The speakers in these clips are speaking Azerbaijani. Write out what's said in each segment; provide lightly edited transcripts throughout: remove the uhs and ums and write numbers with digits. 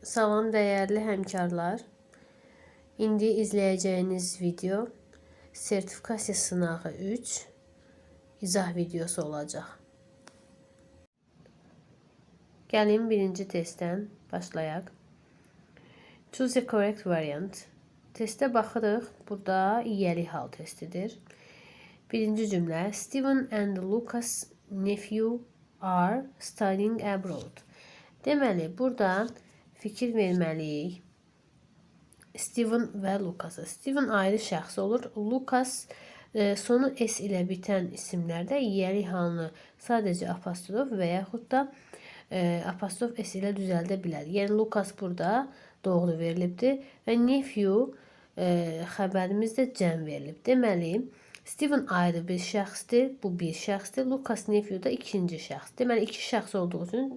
Salam dəyərli həmkarlar. İndi izləyəcəyiniz video sertifikasiya sınağı 3 izah videosu olacaq. Gəlin birinci testdən başlayaq. Choose the correct variant. Testə baxırıq. Burada yiyəli hal testidir. Birinci cümlə. Steven and Lucas nephew are studying abroad. Deməli, burada fikir verməliyik. Steven və Lucas. Steven ayrı şəxs olur. Lucas sonu S ilə bitən isimlərdə yiyəli halını sadəcə apostrof və yaxud da apostrof S ilə düzəldə bilər. Yəni, Lucas burada doğru verilibdir və nephew xəbərimizdə cəm verilib. Deməli, Steven ayrı bir şəxsdir, bu bir şəxsdir. Lucas nephew da ikinci şəxs. Deməli, iki şəxs olduğu üçün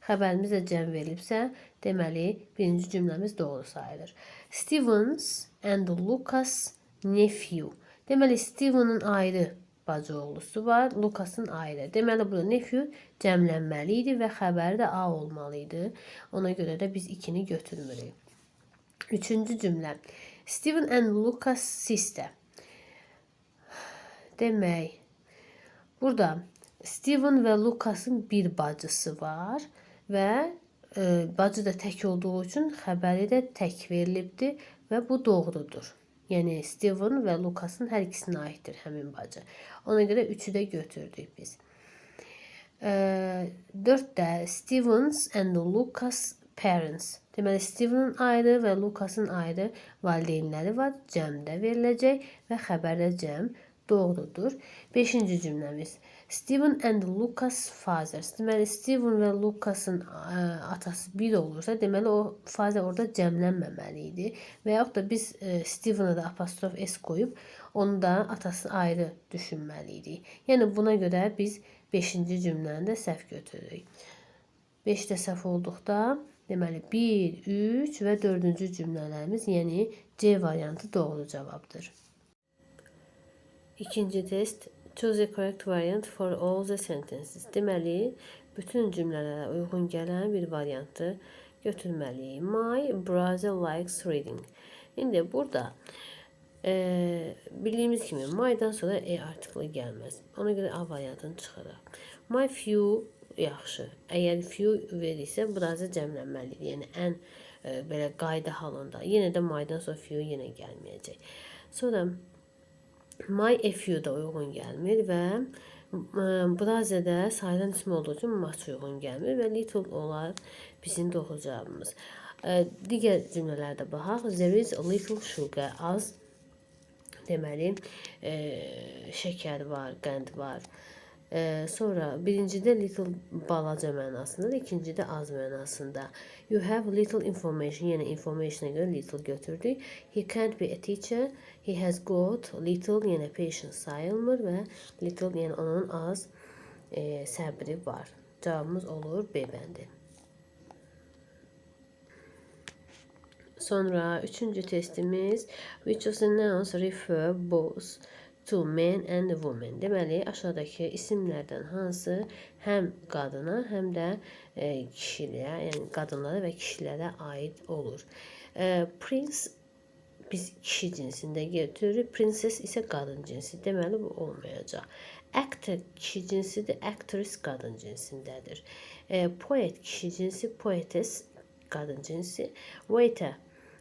xəbərimiz də cəm verilibsə, deməli, birinci cümləmiz doğru sayılır. Stevens and Lucas nephew. Deməli, Steven'ın ayrı bacı oğlusu var, Lucas'ın ayrı. Deməli, burada nephew cəmlənməli idi və xəbəri də A olmalı idi. Ona görə də biz 2-ni götürmürük. Üçüncü cümlə. Steven and Lucas sister. Demək, burada Steven və Lucas'ın bir bacısı var və bacı da tək olduğu üçün xəbəri də tək verilibdir və bu doğrudur. Yəni, Steven və Lucas'ın hər ikisinə aiddir həmin bacı. Ona görə 3-ü də götürdük biz. 4-də Stevens and Lucas parents. Deməli, Steven'ın ayrı və Lucas'ın ayrı valideynləri var. Cəm də veriləcək və xəbər də cəm doğrudur. 5-ci cümləmiz. Steven and Lucas fathers. Deməli, Steven və Lucas'ın atası bir olursa, deməli, o father orada cəmlənməməli idi. Və yaxud da biz Steven'a da apostrof S qoyub, onu da atası ayrı düşünməli idik. Yəni, buna görə biz 5-ci cümləni də səhv götürürük. 5-də səhv olduqda, deməli, 1, 3 və 4-cü cümlələrimiz, yəni C variantı doğru cavabdır. İkinci test. Choose the correct variant for all the sentences. Deməli, bütün cümlələrə uyğun gələn bir variantı götürməliyik. My brother likes reading. İndi burada bildiyimiz kimi my'dan sonra E artiklı gəlməz. Ona görə A variantını çıxırıq. My few yaxşı. Əgər few verirsə, burada cəmlənməlidir. Yəni, ən belə qayda halında. Yenə də my'dan sonra few yenə gəlməyəcək. Sonra my a few da uyğun gəlmir və Brazədə sayılan ismi olduğu üçün much uyğun gəlmir və little olar bizim doğru cavabımız. Digər cümlələrdə baxaq. There is a little sugar. Az. Deməli, şəkər var, qənd var. Sonra birincidə little balaca mənasında, ikincidə az mənasında. You have little information, yəni information'a görə little götürdük. He can't be a teacher. He has got little, yəni patience sayılmır və little, yəni onun az səbri var. Cavabımız olur B bəndi. Sonra üçüncü testimiz. Which of the nouns refer both to men and women. Deməli, aşağıdakı isimlərdən hansı həm qadına, həm də kişilərə, yəni qadınlara və kişilərə aid olur. Prince biz kişi cinsində götürürük. Princess isə qadın cinsi. Deməli, bu olmayacaq. Actor kişi cinsidir, actress qadın cinsindədir. Poet kişi cinsi, poetess qadın cinsi. Waiter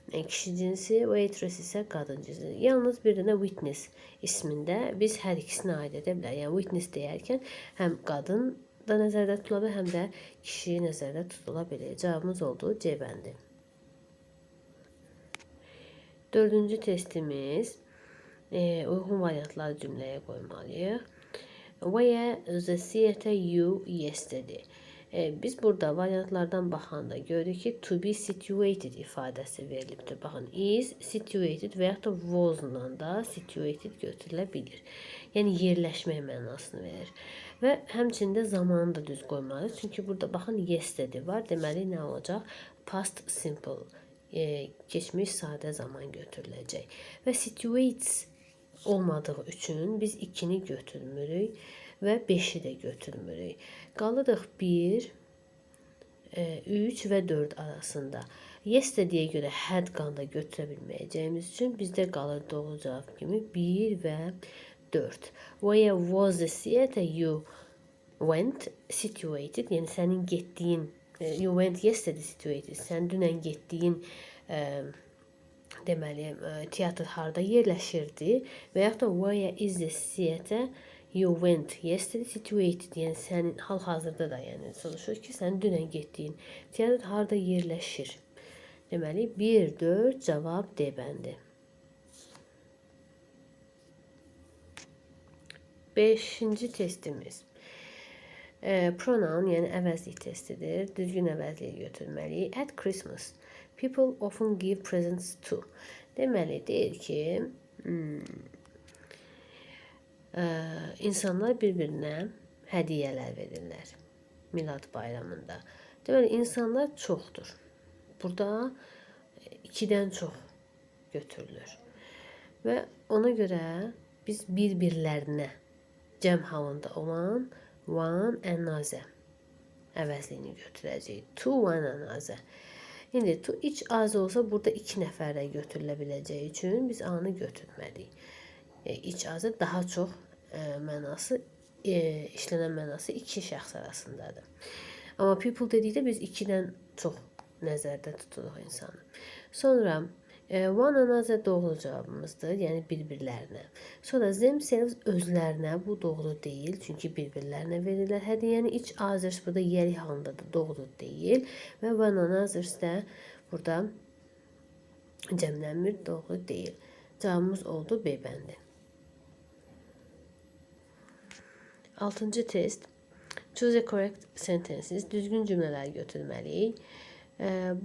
kişi cinsi, waitress isə qadın cinsi. Yalnız bir dənə witness ismində biz hər ikisinə aid edə bilərik. Yəni, witness deyərkən həm qadın da nəzərdə tutula bilər, həm də kişi nəzərdə tutula bilər. Cavabımız oldu C bəndi. Dördüncü testimiz. Uyğun variantları cümləyə qoymalıyıq. Where the theater you yesterday. Biz burada variantlardan baxanda görürük ki, to be situated ifadəsi verilibdir. Baxın, is situated və yaxud da was-la da situated götürülə bilir. Yəni, yerləşmək mənasını verir. Və həmçində zamanı da düz qoymalıyıq. Çünki burada, baxın, yesterday var. Deməli, nə olacaq? Past simple, keçmiş sadə zaman götürüləcək. Və situates olmadığı üçün biz 2-ni götürmürük və 5-i də götürmürük. Qalırıq 1, 3 və 4 arasında. Yesterday'yə görə had qanda götürə bilməyəcəyimiz üçün bizdə qalır doğru cavab kimi 1 və 4. Where was the theater you went situated? Yəni sənin getdiyin, you went yesterday situated. Sən dünən getdiyin deməli teatr harda yerləşirdi və yaxud da where is the theater you went yesterday situated, yəni sənin hal-hazırda da, yəni soruşur ki, sən dünən getdiyin teatr harda yerləşir. Deməli 1, 4 cavab D bəndi. 5-ci testimiz pronoun, yəni əvəzlik testidir. Düzgün əvəzliyi götürməliyik. At Christmas, people often give presents to. Deməli, deyir ki, insanlar bir-birinə hədiyyələr verirlər milad bayramında. Deməli, insanlar çoxdur. Burada 2-dən çox götürülür. Və ona görə biz bir-birlərinə cəm halında olan one another əvəzliyini götürəcəyik. To one another. İndi to iç az olsa burada 2 nəfərə götürülə biləcəyi üçün biz A-nı götürməliyik. İç azı daha çox mənası, işlənən mənası 2 şəxs arasındadır. Amma people dedikdə biz 2-dən çox nəzərdə tuturuq insanı. Sonra one another doğru cavabımızdır, yəni bir-birlərinə. Sonra themselves özlərinə, bu doğru deyil, çünki bir-birlərinə verirlər hədiyyəni. İç others burada yeri halındadır, doğru deyil. Və one another də burada cəmlənmir, doğru deyil. Cavabımız oldu B bəndi. 6-cı test. Choose a correct sentences. Düzgün cümlələr götürməliyik.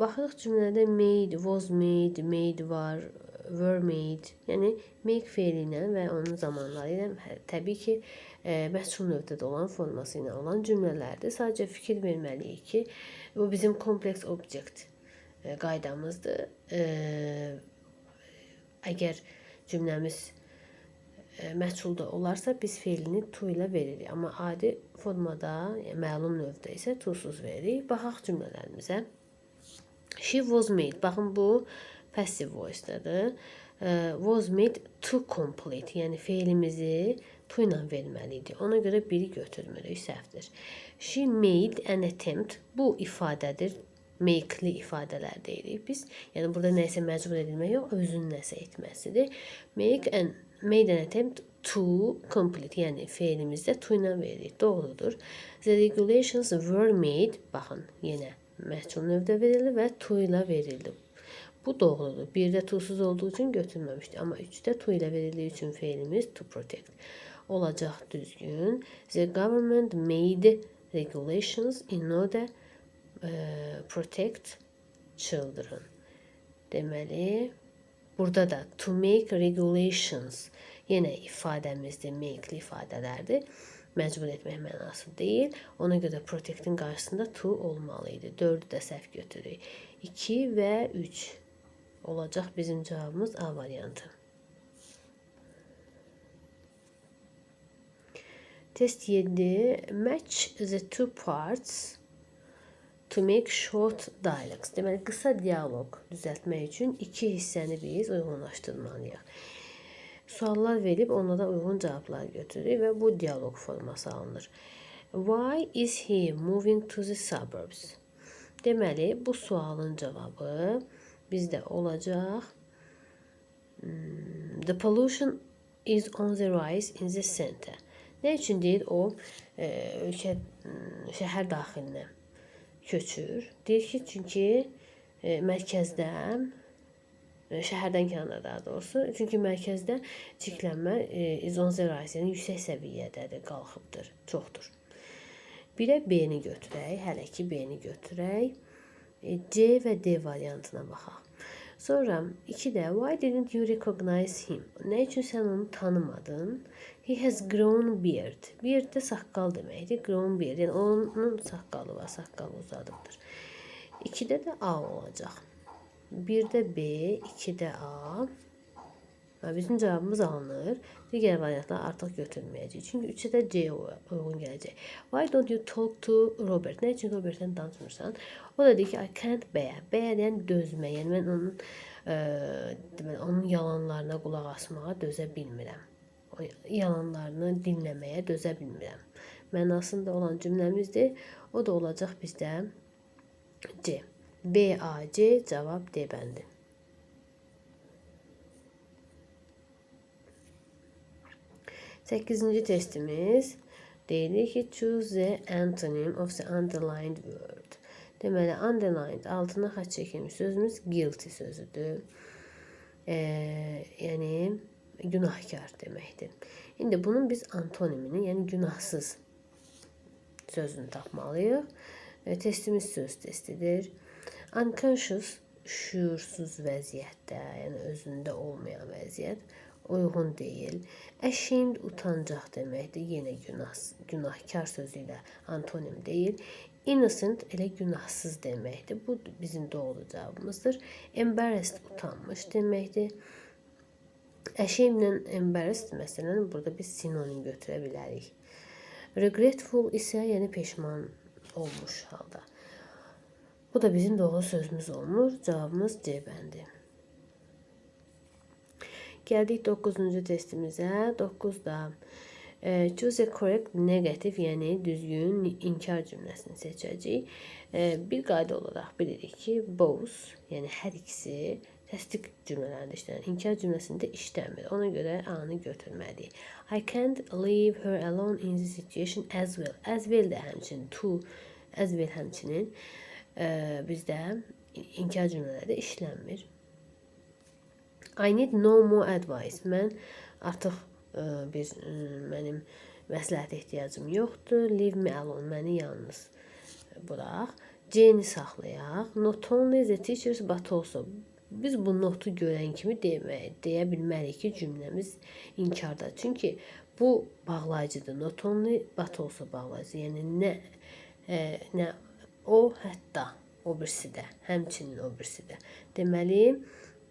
Baxırıq cümlədə made, was made, made var, were made. Yəni make feili ilə və onun zamanları ilə təbii ki, məhsul növdədə olan forması ilə olan cümlələrdir. Sadəcə fikir verməliyik ki, bu bizim complex object qaydamızdır. Əgər cümləmiz məhsulda olarsa biz feilini to ilə veririk. Amma adi formada, məlum növdə isə to-suz veririk. Baxaq cümlələrimizə. She was made. Baxın, bu passive voice-dadır. Was made to complete. Yəni feilimizi to ilə verməliydik. Ona görə biri götürmürük, səhvdir. She made an attempt. Bu ifadədir. Make-li ifadələr deyirik biz. Yəni burada nəsə məcbur edilmək yox, özün nəsə etməsidir. Made an attempt to complete. Yəni feilimizdə to ilə veririk. Doğrudur. The regulations were made. Baxın, yenə məhsul növdə verildi və to ilə verildi. Bu doğrudur. 1-də to-suz olduğu üçün götürməmişdik. Amma 3-də to ilə verildiyi üçün feilimiz to protect olacaq düzgün. The government made regulations in order protect children. Deməli, burada da to make regulations yenə ifadəmizdir, make-li ifadələrdir. Məcbur etmək mənası deyil. Ona görə protect'in qarşısında to olmalıydı. 4'ü də səhv götürürük. 2 və 3 olacaq bizim cavabımız A variantı. Test 7. Match the two parts to make short dialogues. Deməli, qısa dialoq düzəltmək üçün 2 hissəni biz uyğunlaşdırmalıyıq. Suallar verib onlara uyğun cavablar götürür və bu dialoq forması alınır. Why is he moving to the suburbs? Deməli, bu sualın cavabı bizdə olacaq. The pollution is on the rise in the center. Nə üçün deyir o şəhər daxilinə köçür? Deyir ki, çünki mərkəzdə şəhərdən kənarda daha doğrusu. Çünki mərkəzdə çirklənmə is on the rise, yəni yüksək səviyyədədir, qalxıbdır, çoxdur. 1-ə B-ni götürək, hələ ki B-ni götürək. C və D variantına baxaq. Sonra 2-də why didn't you recognize him? Nə üçün sən onu tanımadın? He has grown beard. Beard də saqqal deməkdir. Grown beard, yəni onun saqqalı var, saqqalı uzadıbdır. 2-də də A olacaq. 1-də B, 2-də A. Bizim cavabımız alınır. Digər variantlar artıq götürməyəcək. Çünki 3-ə də C uyğun gələcək. Why don't you talk to Robert? Nə üçün Robertlə danışmırsan? O da deyir ki, I can't bear. Bear deyən dözmə. Yəni mən onun yalanlarına qulaq asmağa dözə bilmirəm. O yalanlarını dinləməyə dözə bilmirəm. Mənasında olan cümləmizdir. O da olacaq bizdə C. B, A, C cavab D bəndi. 8-ci testimiz deyilir ki, choose the antonym of the underlined word. Deməli, underlined altına xətt çəkilmiş sözümüz guilty sözüdür. Yəni günahkar deməkdir. İndi bunun biz antonimini, yəni günahsız sözünü tapmalıyıq. Testimiz söz testidir. Unconscious, şuursuz vəziyyətdə, yəni özündə olmayan vəziyyət. Uyğun deyil. Ashamed utancaq deməkdir. Yenə günahkar sözü ilə antonim deyil. Innocent elə günahsız deməkdir. Bu bizim doğru cavabımızdır. Embarrassed utanmış deməkdir. Ashamed ilə embarrassed məsələn burada biz sinonim götürə bilərik. Regretful isə yəni peşman olmuş halda. Bu da bizim doğru sözümüz olmur. Cavabımız C bəndi. Gəldik 9-cu testimizə. 9-da choose a correct negative, yəni düzgün inkar cümləsini seçəcəyik. Bir qayda olaraq bilirik ki, both, yəni hər ikisi təsdiq cümlələrində işlənir. İnkar cümləsində işləmir. Ona görə A-nı götürməliyik. I can't leave her alone in this situation as well. As well də həmçinin, to, as well həmçinin bizdə inkar cümlələrdə işlənmir. I need no more advice. Mən artıq mənim məsləhətə ehtiyacım yoxdur. Leave me alone. Məni yalnız burax. C-ni saxlayaq. Not only the teachers but also. Biz bu notu görən kimi deyə bilmərik ki, cümləmiz inkardadır. Çünki bu bağlayıcıdır. Not only but also bağlayıcı. Yəni nə o, hətta o birisi də, həmçinin o birisi də. Deməli,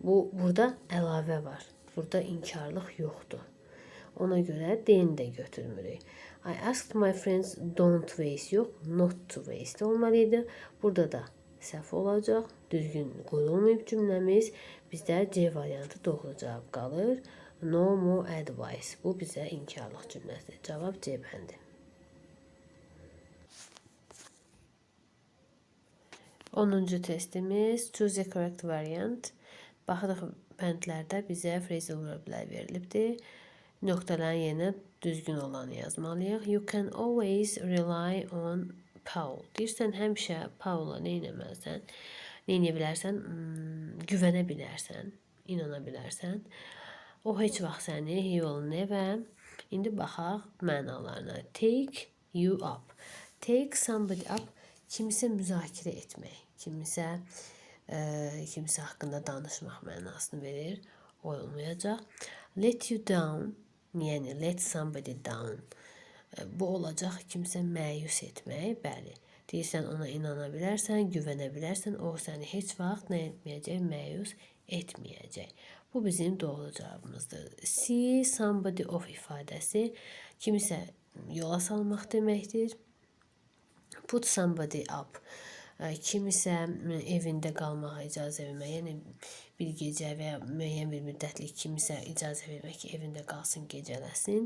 burada əlavə var. Burada inkarlıq yoxdur. Ona görə D-ni də götürmürük. I asked my friends don't waste yox, not to waste olmalıydı. Burada da səhv olacaq. Düzgün qurulmayıb cümləmiz. Bizdə C variantı doğru cavab qalır. No more advice. Bu bizə inkarlıq cümləsidir. Cavab C bəndi. 10-cu testimiz choose the correct variant. Baxırıq bəndlərdə bizə phrasal verblər verilibdir. Nöqtələrin yerinə düzgün olanı yazmalıyıq. You can always rely on Paul. Deyirsən, həmişə Paula nə edə bilərsən, güvənə bilərsən, inana bilərsən. O heç vaxt səni, he will never. İndi baxaq mənalarına. Take you up. Take somebody up. Kimisə müzakirə etmək, kimisə haqqında danışmaq mənasını verir. O olmayacaq. Let you down, yəni let somebody down. Bu olacaq kimsə məyus etmək. Bəli, deyirsən ona inana bilərsən, güvənə bilərsən, o səni heç vaxt nə etməyəcək, məyus etməyəcək. Bu bizim doğru cavabımızdır. See somebody off ifadəsi kimisə yola salmaq deməkdir. Put somebody up. Kimisə evində qalmağa icazə vermək, yəni bir gecə və ya müəyyən bir müddətlik kimisə icazə vermək ki, evində qalsın, gecələsin.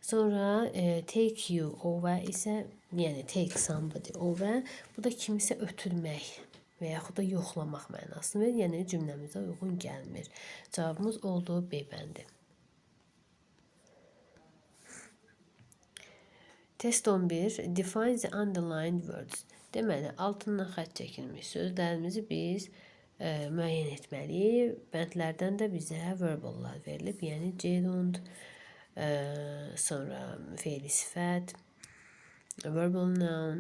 Sonra take you over isə, yəni take somebody over, bu da kimisə ötürmək və yaxud da yoxlamaq mənasını verir, yəni cümləmizə uyğun gəlmir. Cavabımız oldu B bəndi. Test 11. Define the underlined words. Deməli, altından xətt çəkilmiş sözlərimizi biz müəyyən etməliyik. Bəndlərdən də bizə verballar verilib. Yəni, gerund, sonra fe'li sifət, verbal noun.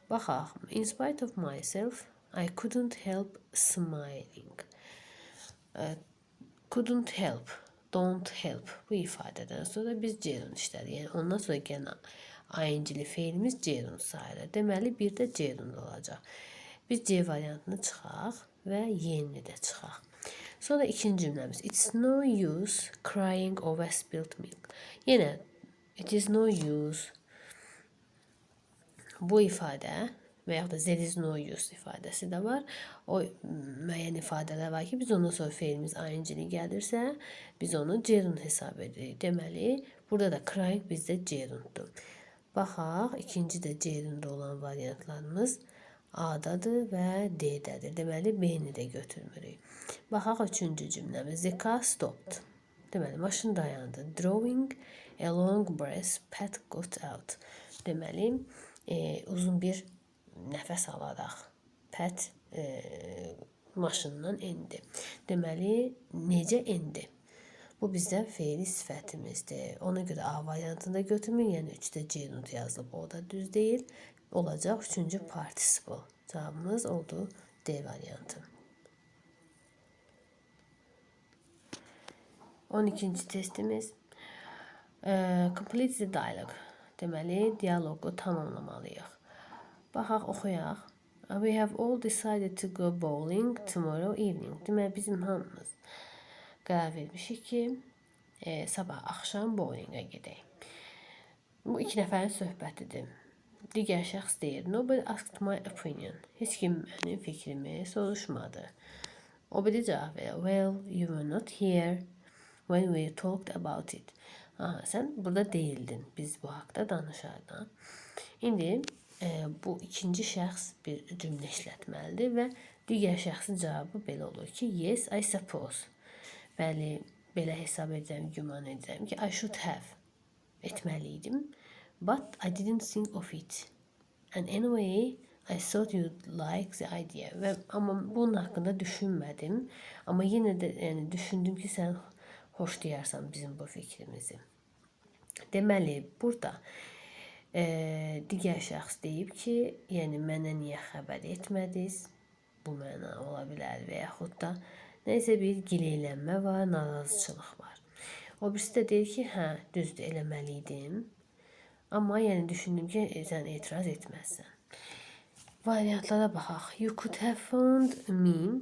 Baxaq. In spite of myself, I couldn't help smiling. Couldn't help, don't help bu ifadədən sonra biz gerund işlədik. Yəni, ondan sonra gələn ing-li fe'limiz gerund sayılır. Deməli, bir də gerund olacaq. Biz C variantını çıxaq və Y-ni də çıxaq. Sonra ikinci cümləmiz. It's no use crying over spilt milk. Yenə it is no use bu ifadə və yaxud da there is no use ifadəsi də var. O müəyyən ifadələr var ki, biz ondan sonra feilimiz ing-li gəlirsə, biz onu gerund hesab edirik. Deməli, burada da crying bizdə gerunddur. Baxaq, ikinci də gerund olan variantlarımız A-dadır və D-dədir. Deməli, B-ni də götürmürük. Baxaq, üçüncü cümləmiz. The car stopped. Deməli, maşın dayandı. Drawing a long breath, Pat got out. Deməli, uzun bir nəfəs alaraq Pat maşından endi. Deməli, necə endi? Bu bizdə feili sifətimizdir. Ona görə A variantında götürməyin, yəni 3-də gerund yazılıb, o da düz deyil. Olacaq 3-cü participle. Cavabımız oldu D variantı. 12-ci testimiz. Complete the dialogue. Deməli, dialoqu tamamlamalıyıq. Baxaq, oxuyaq. We have all decided to go bowling tomorrow evening. Deməli, bizim hamımız qərar vermişik ki, sabah axşam bowlingə gedək. Bu iki nəfərin söhbətidir. Digər şəxs deyir, nobody asked my opinion. Heç kim mənim fikrimi soruşmadı. O biri cavab verir, well, you were not here when we talked about it. Aha, sən burada deyildin, biz bu haqda danışardan. İndi bu ikinci şəxs bir cümlə işlətməlidir və digər şəxsin cavabı belə olur ki, yes, I suppose. Bəli, belə hesab edirəm, güman edirəm ki, I should have etməliydim. But I didn't think of it. And anyway, I thought you'd like the idea. Amma bunun haqqında düşünmədim. Amma yenə də yəni, düşündüm ki, sən xoşlayarsan bizim bu fikrimizi. Deməli, burada digər şəxs deyib ki, yəni mənə niyə xəbər etmədiniz? Bu məna ola bilər və yaxud da nəysə bir gileylənmə var, narazıçılıq var. O birisi də deyir ki, hə, düzdür, eləməliydim. Amma yəni düşündüm ki, sən etiraz etməzsən. Variantlara baxaq. You could have phoned me.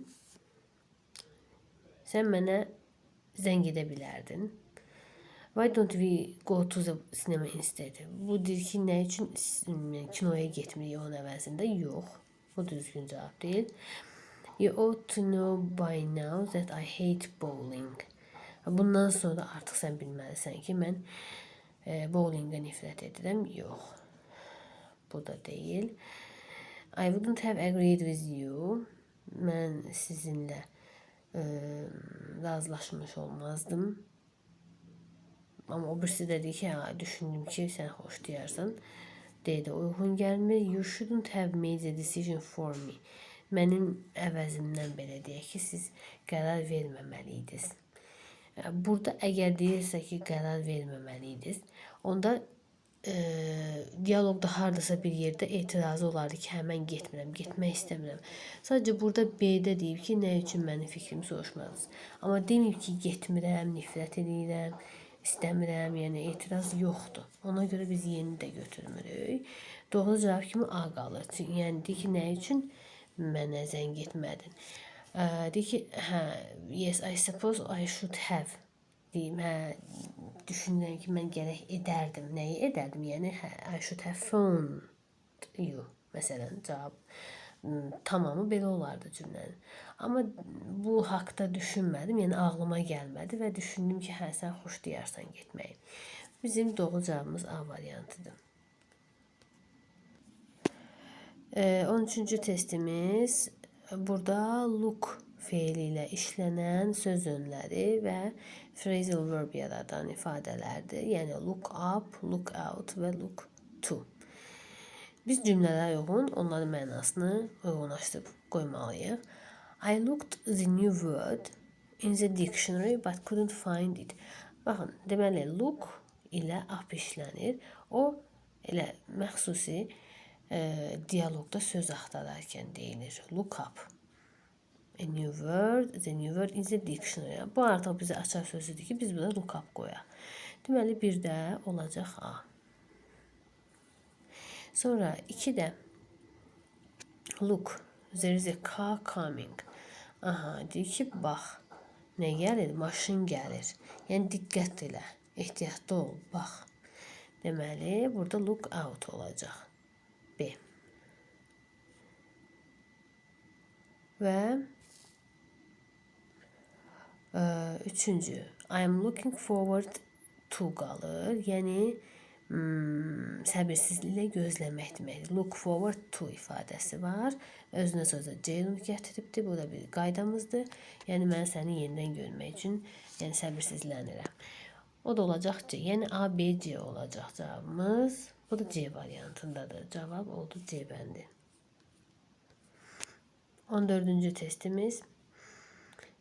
Sən mənə zəng edə bilərdin. Why don't we go to the cinema instead? Bu deyir ki, nə üçün kinoya getmirik onun əvəzində? Yox. Bu düzgün cavab deyil. You ought to know by now that I hate bowling. Bundan sonra artıq sən bilməlisən ki, mən bowlingə nifrət edirəm. Yox. Bu da deyil. I wouldn't have agreed with you. Mən sizinlə razılaşmış olmazdım. Amma o birisi də deyir ki, düşündüm ki, sən xoşlayarsan. D-də uyğun gəlmir. You shouldn't have made a decision for me. Mənim əvəzimdən belə deyək ki, siz qərar verməməliydiniz. Burada əgər deyirsə ki, qərar verməməliydiniz, onda dialoqda hardasa bir yerdə etirazı olardı ki, mən getmirəm, getmək istəmirəm. Sadəcə burada B-də deyib ki, nə üçün mənim fikrimi soruşmadınız. Amma deməyib ki, getmirəm, nifrət edirəm, istəmirəm, yəni etiraz yoxdur. Ona görə biz yeni də götürmürük. Doğru cavab kimi A qalır. Yəni deyir ki, nə üçün mənə zəng etmədin? Deyir ki, hə, yes, I suppose I should have. Deyim, hə, düşünürəm ki, mən gərək edərdim. Nəyi edərdim? Yəni, hə, I should have phoned you. Məsələn, cavab tamamı belə olardı cümlənin. Amma bu haqda düşünmədim, yəni ağlıma gəlmədi və düşündüm ki, hə, sən xoşlayarsan getməyi. Bizim doğru cavabımız A variantıdır. 13-cü testimiz burada look feili ilə işlənən söz önləri və phrasal verb yaradan ifadələrdir. Yəni look up, look out və look to. Biz cümlələrə uyğun onların mənasını uyğunlaşdırıb qoymalıyıq. I looked the new word in the dictionary but couldn't find it. Baxın, deməli look ilə up işlənir. O elə məxsusi dialoqda söz axtararkən deyilir. Look up. A new word, the new word in the dictionary. Bu artıq bizə açar sözüdür ki, biz burada look up qoyaq. Deməli, bir də olacaq A. Sonra 2-də look, there is a car coming. Aha, deyir ki, bax, Nə gəlir? Maşın gəlir. Yəni diqqət elə. Ehtiyatlı ol, bax. Deməli, burada look out olacaq. B. Və üçüncü. I am looking forward to qalır. Yəni səbirsizliklə gözləmək deməkdir. Look forward to ifadəsi var. Özünə sözə Ceylon gətiribdir. Bu da bir qaydamızdır. Yəni mən səni yenidən görmək üçün səbirsizlənirəm. O da olacaq C. Yəni A, B, C olacaq cavabımız. Bu da C variantındadır. Cavab oldu C bəndi. 14-cü testimiz.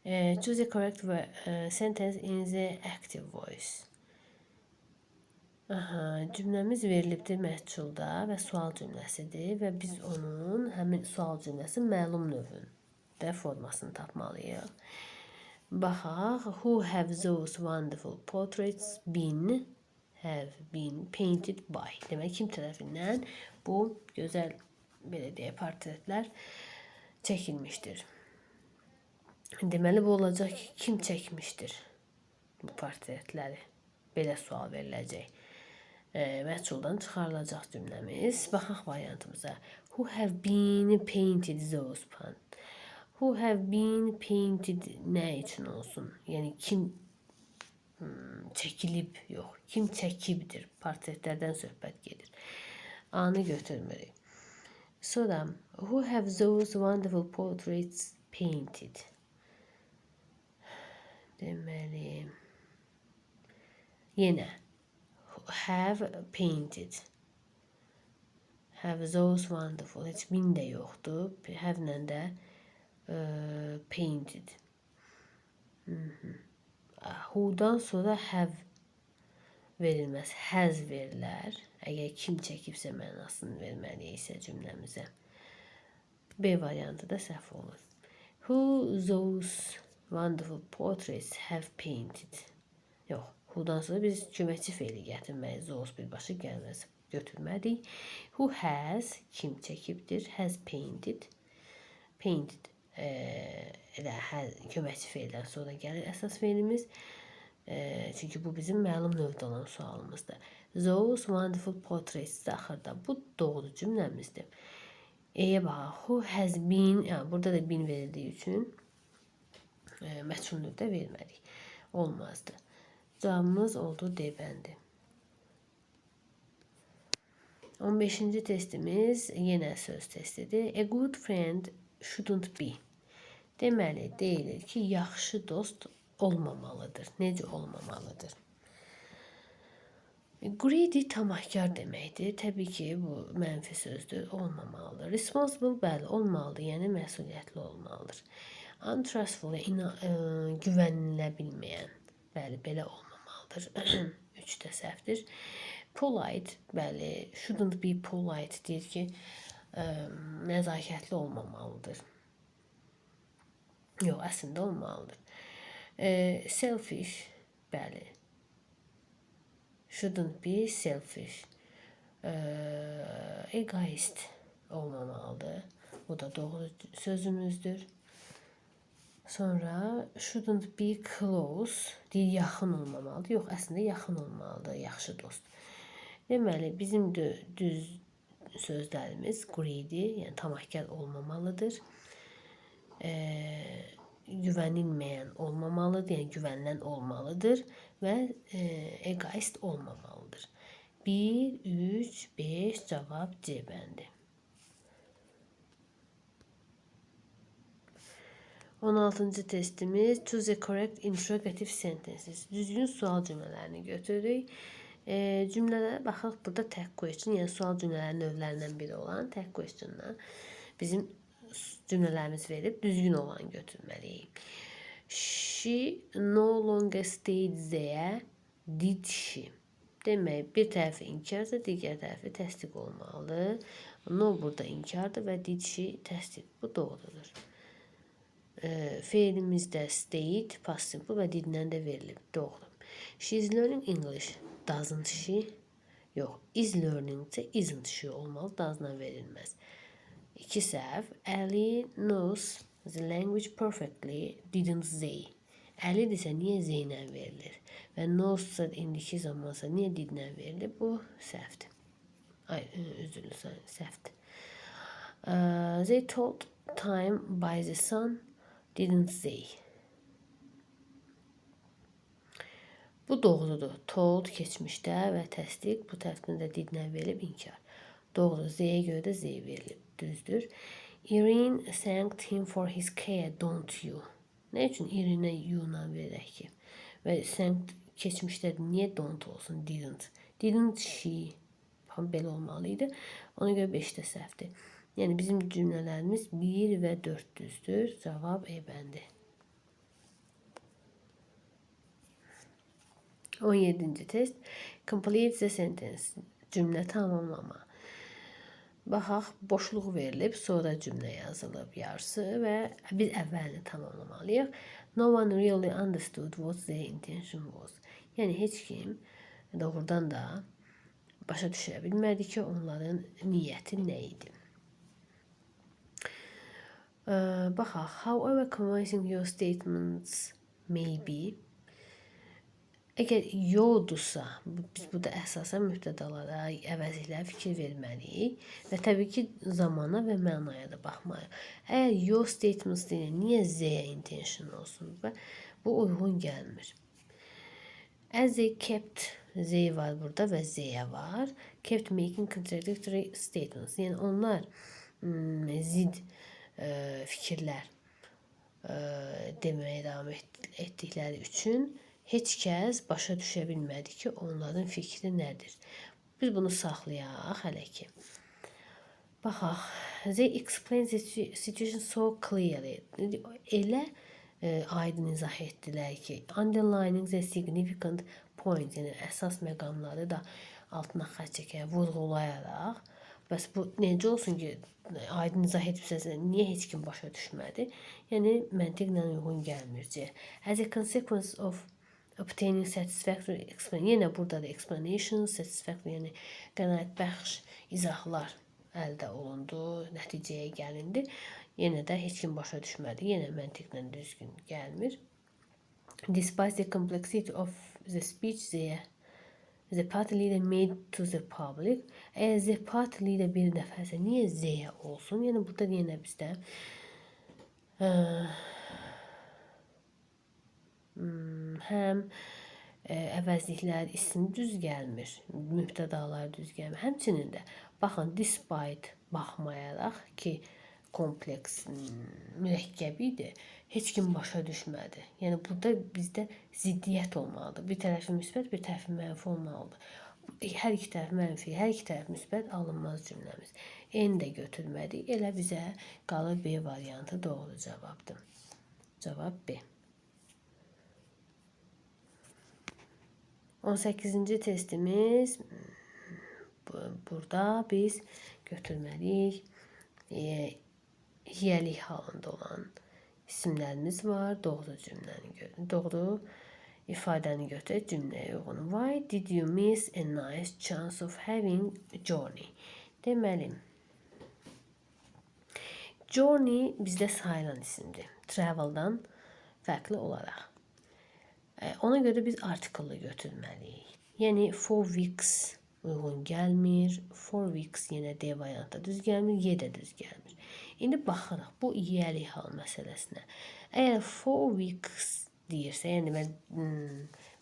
Choose the correct sentence in the active voice. Cümləmiz verilibdir məhculda və sual cümləsidir və biz onun həmin sual cümləsi məlum növündə formasını tapmalıyıq. Baxaq. Who have those wonderful portraits been painted by? Demək, kim tərəfindən bu gözəl belə deyək portretlər çəkilmişdir. Deməli, bu olacaq ki, kim çəkmişdir bu portretləri? Belə sual veriləcək. Məhculdan çıxarılacaq cümləmiz. Baxaq variantımıza. Who have been painted those portraits? Who have been painted nə üçün olsun? Yəni, kim çəkilib, yox. Kim çəkibdir? Portretlərdən söhbət gedir. A-nı götürmürük. Sonra, who have those wonderful portraits painted? Deməli, yenə have painted. Have those wonderful. Heç been də yoxdur. Have-lə də painted. Who-dan sonra have verilməz. Has verilər. Əgər kim çəkibsə mənasını verməliyiksə cümləmizə. B variantı da səhv olur. Who those wonderful portraits have painted. Yox. Who-dan sonra biz köməkçi feili gətirməliyik. Those birbaşa gəlməz. Götürmədik. Who has, kim çəkibdir. Has painted. Painted. Elə köməkçi feildən sonra gəlir əsas feilimiz. Çünki bu bizim məlum növdə olan sualımızdır. Those wonderful portraits də axırda. Bu doğru cümləmizdir. E'yə baxaq. Who has been, burada da been verildiyi üçün məchul növdə vermədik. Olmazdı. Cavabımız oldu D bəndi. 15-ci testimiz yenə söz testidir. A good friend shouldn't be. Deməli, deyilir ki, yaxşı dost olmamalıdır. Necə olmamalıdır? Greedy tamahkar deməkdir. Təbii ki, bu mənfi sözdür. Olmamalıdır. Responsible, bəli, olmalıdır. Yəni, məsuliyyətli olmalıdır. Untrustful, güvənilə bilməyən. Bəli, belə olmamalıdır. 3 də səhvdir. Polite, bəli, shouldn't be polite deyir ki, nəzakətli olmamalıdır. Yox, əslində olmalıdır. Selfish, bəli. Shouldn't be selfish. Egoist olmamalıdır. Bu da doğru sözümüzdür. Sonra shouldn't be close deyir, yaxın olmamalıdır. Yox, əslində yaxın olmalıdır, yaxşı dost. Deməli, bizim düz sözlərimiz greedy, yəni tamahkar olmamalıdır. Güvənilməyən olmamalıdır, yəni güvənilən olmalıdır və egoist olmamalıdır. 1, 3, 5 cavab C bəndi. 16-cı testimiz choose the correct interrogative sentences. Düzgün sual cümlələrini götürürük. Cümlələrə baxaq. Burada tag question, yəni sual cümlələrinin növlərindən biri olan tag question'dan bizim cümlələrimiz verib düzgün olan götürməliyik. She no longer stayed there, did she? Demək, bir tərəfi inkardır, digər tərəfi təsdiq olmalıdır. No burada inkardır və did she təsdiq. Bu doğrudur. Feilimizdə stayed, past simple və didlə də verilib. Doğru. She is learning English. Doesn't she? Yox. Is learning-cə isn't she olmalı. Doesn't verilməz. 2 səhv. Ali knows the language perfectly. Didn't they? 50-dirsə niyə z ilə verilir? Və knows-sa indiki zamansa niyə didlə verilir? Bu səhvdir. Ay, üzrlü səhvdir. They told time by the sun, didn't they? Bu doğrudur. Told keçmişdə və təsdiq bu tərəfdən də didlə verilib inkar. Doğru. Z-yə görə də Z verilib. Düzdür. Irene thanked him for his care, don't you? Nə üçün Irene you-la verək ki? Və thanked keçmişdədir. Niyə don't olsun? Didn't. Didn't she? Belə olmalıydı. Ona görə 5-də səhvdir. Yəni bizim cümlələrimiz 1 və 4 düzdür. Cavab E bəndi. 17-ci test. Complete the sentence. Cümlə tamamlama. Baxaq, boşluq verilib, sonra cümlə yazılıb yarısı və biz əvvəlini tamamlamalıyıq. No one really understood what their intention was. Yəni heç kim doğrudan da başa düşə bilmədi ki, onların niyyəti nə idi. Baxaq, however convincing your statements may be. Əgər yoxdursa, biz burada əsasən mübtədalara, əvəzliklərə fikir verməliyik və təbii ki, zamana və mənaya da baxmalıyıq. Əgər your statements deyil, niyə Z-yə intention olsun? Və bu uyğun gəlmir. As they kept, Z var burada və Z-yə var. Kept making contradictory statements. Yəni onlar zid fikirlər deməyə davam etdikləri üçün heç kəs başa düşə bilmədi ki, onların fikri nədir. Biz bunu saxlayaq hələ ki. Baxaq. They explained the situation so clearly. Elə aydın izah etdilər ki, underlining the significant point, yəni əsas məqamları da altına xətt çəkərək, vurğulayaraq. Bəs bu necə olsun ki, aydın izah etmişsiniz, niyə heç kim başa düşmədi? Yəni məntiqlə uyğun gəlmir. As a consequence of obtaining satisfactory explanation. Yenə burada da explanation, satisfactory, yəni qənaətbəxş izahlar əldə olundu, nəticəyə gəlindi. Yenə də heç kim başa düşmədi. Yenə məntiqlə düzgün gəlmir. Despite the complexity of the speech, the party leader made to the public. Əgər the party leader bir dəfəsə niyə Z-yə olsun? Yəni burada yenə bizdə həm əvəzliklər isim düz gəlmir, mübtədalar düz gəlmir. Həmçinin də baxın, despite baxmayaraq ki, kompleks mürəkkəb idi, heç kim başa düşmədi. Yəni burada bizdə ziddiyyət olmalıdır. Bir tərəfi müsbət, bir tərəfi mənfi olmalıdır. Hər iki tərəf mənfi, hər iki tərəf müsbət alınmaz cümləmiz. N də götürmədik. Elə bizə qalır B variantı doğru cavabdır. Cavab B. 18-ci testimiz burada biz götürməliyik. Hiyəlik halında olan isimlərimiz var. Doğru ifadəni götürək cümləyə uyğun. Why did you miss a nice chance of having a journey? Deməli, journey bizdə sayılan isimdir. Travel'dan fərqli olaraq. Ona görə biz artikel'ı götürməliyik. Yəni, 4 weeks uyğun gəlmir. 4 weeks yenə D variantda düz gəlmir, Y də düz gəlmir. İndi baxırıq bu yiyəlik hal məsələsinə. Əgər 4 weeks deyirsə, yəni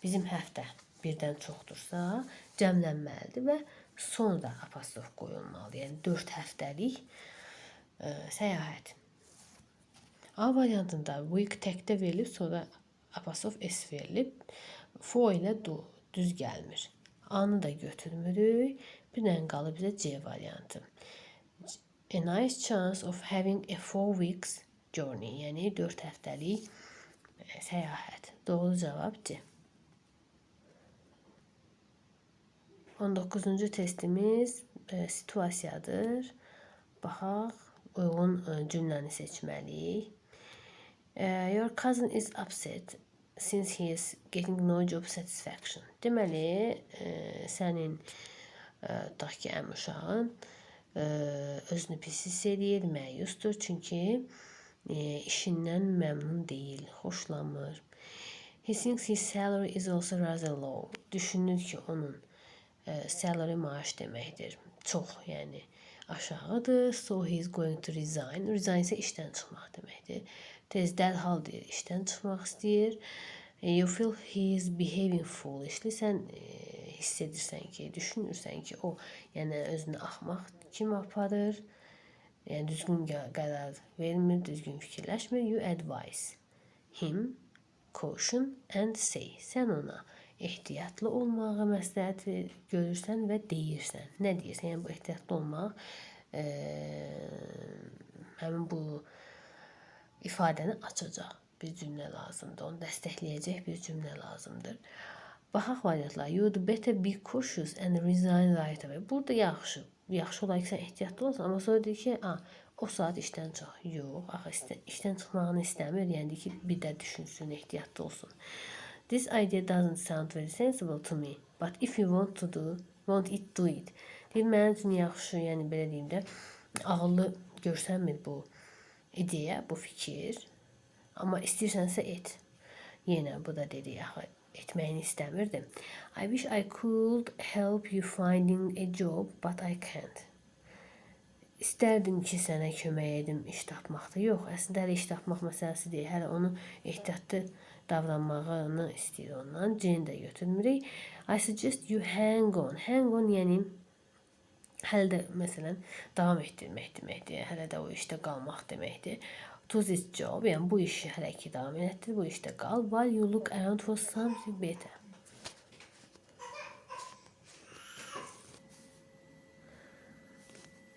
bizim həftə birdən çoxdursa, cəmlənməlidir və sonra apostrof qoyulmalıdır. Yəni 4 həftəlik səyahət. A variantında week təkdə verilib, sonra apostrof S verilib. Fo ilə düz gəlmir. A-nı da götürmürük. Bir dənə qalıb bizə C variantı. A nice chance of having a 4 weeks journey. Yəni 4 həftəlik səyahət. Doğru cavab C. 19-cu testimiz situasiyadır. Baxaq, uyğun cümləni seçməliyik. Your cousin is upset since he is getting no job satisfaction. Deməli, sənin tutaq ki, əmuşağın özünü pis hiss edir, məyusdur, çünki işindən məmnun deyil, xoşlanmır. He thinks his salary is also rather low. Düşünür ki onun salary maaş deməkdir. Çox, yəni aşağıdır. So he is going to resign. Resign isə işdən çıxmaq deməkdir. Tez dərhal deyir, işdən çıxmaq istəyir. You feel he is behaving foolishly. Sən hiss edirsən ki, düşünürsən ki, o yəni özünü axmaq kimi aparır. Yəni düzgün qərar vermir, düzgün fikirləşmir. You advise him caution and say. Sən ona ehtiyatlı olmağı məsləhət görürsən və deyirsən. Nə deyirsən? Yəni bu ehtiyatlı olmaq həmin bu ifadəni açacaq bir cümlə lazımdır. Onu dəstəkləyəcək bir cümlə lazımdır. Baxaq variantlar. You'd better be cautious and resign right away. Burada yaxşı. Yaxşı olar ki, sən ehtiyatlı olasan, amma sonra deyir ki, o saat işdən çıx. Yox, axı işdən çıxmağını istəmir. Yəni ki, bir də düşünsün, ehtiyatlı olsun. This idea doesn't sound very sensible to me, but if you want it, do it. Deyir, mənim üçün yaxşı, yəni belə deyim də, ağıllı görsənmir bu ideya, bu fikir. Amma istəyirsənsə et. Yenə bu da dedi, axı etməyini istəmirdim. I wish I could help you finding a job, but I can't. İstərdim ki, sənə kömək edim iş tapmaqda. Yox, əslində iş tapmaq məsələsi deyil. Hələ onu ehtiyatlı davranmağını istəyir ondan. Jane də götürmürük. I suggest you hang on. Hang on yəni hələ də məsələn davam etdirmək deməkdir. Hələ də o işdə qalmaq deməkdir. To this job, yəni bu işi hələ ki davam etdir, bu işdə qal. While you look around for something better.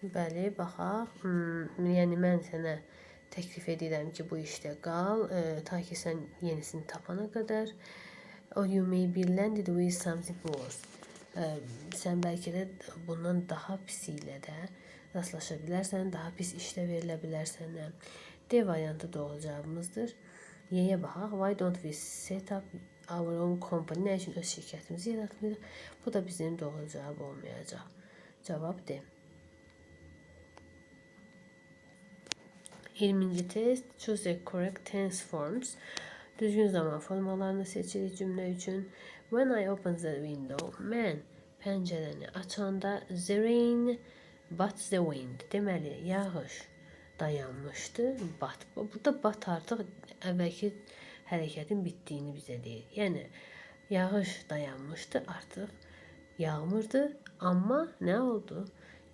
Bəli, baxaq. Yəni mən sənə təklif edirəm ki, bu işdə qal, ta ki sən yenisini tapana qədər. Or you may be landed with something worse. Sən bəlkə də bundan daha pisi ilə də rastlaşa bilərsən, daha pis işdə verilə bilər sənə. D variantı doğru cavabımızdır. Y'yə baxaq. Why don't we set up our own company? Nə üçün öz şirkətimizi yaratmırıq? Bu da bizim doğru cavab olmayacaq. Cavab D. 20-ci test. Choose a correct tense forms. Düzgün zaman formalarını seçirik cümlə üçün. When I open the window. Mən pəncərəni açanda the rain but the wind. Deməli, yağış dayanmışdı. Burada bat artıq əvvəlki hərəkətin bitdiyini bizə deyir. Yəni, yağış dayanmışdı, artıq yağmırdı. Amma nə oldu?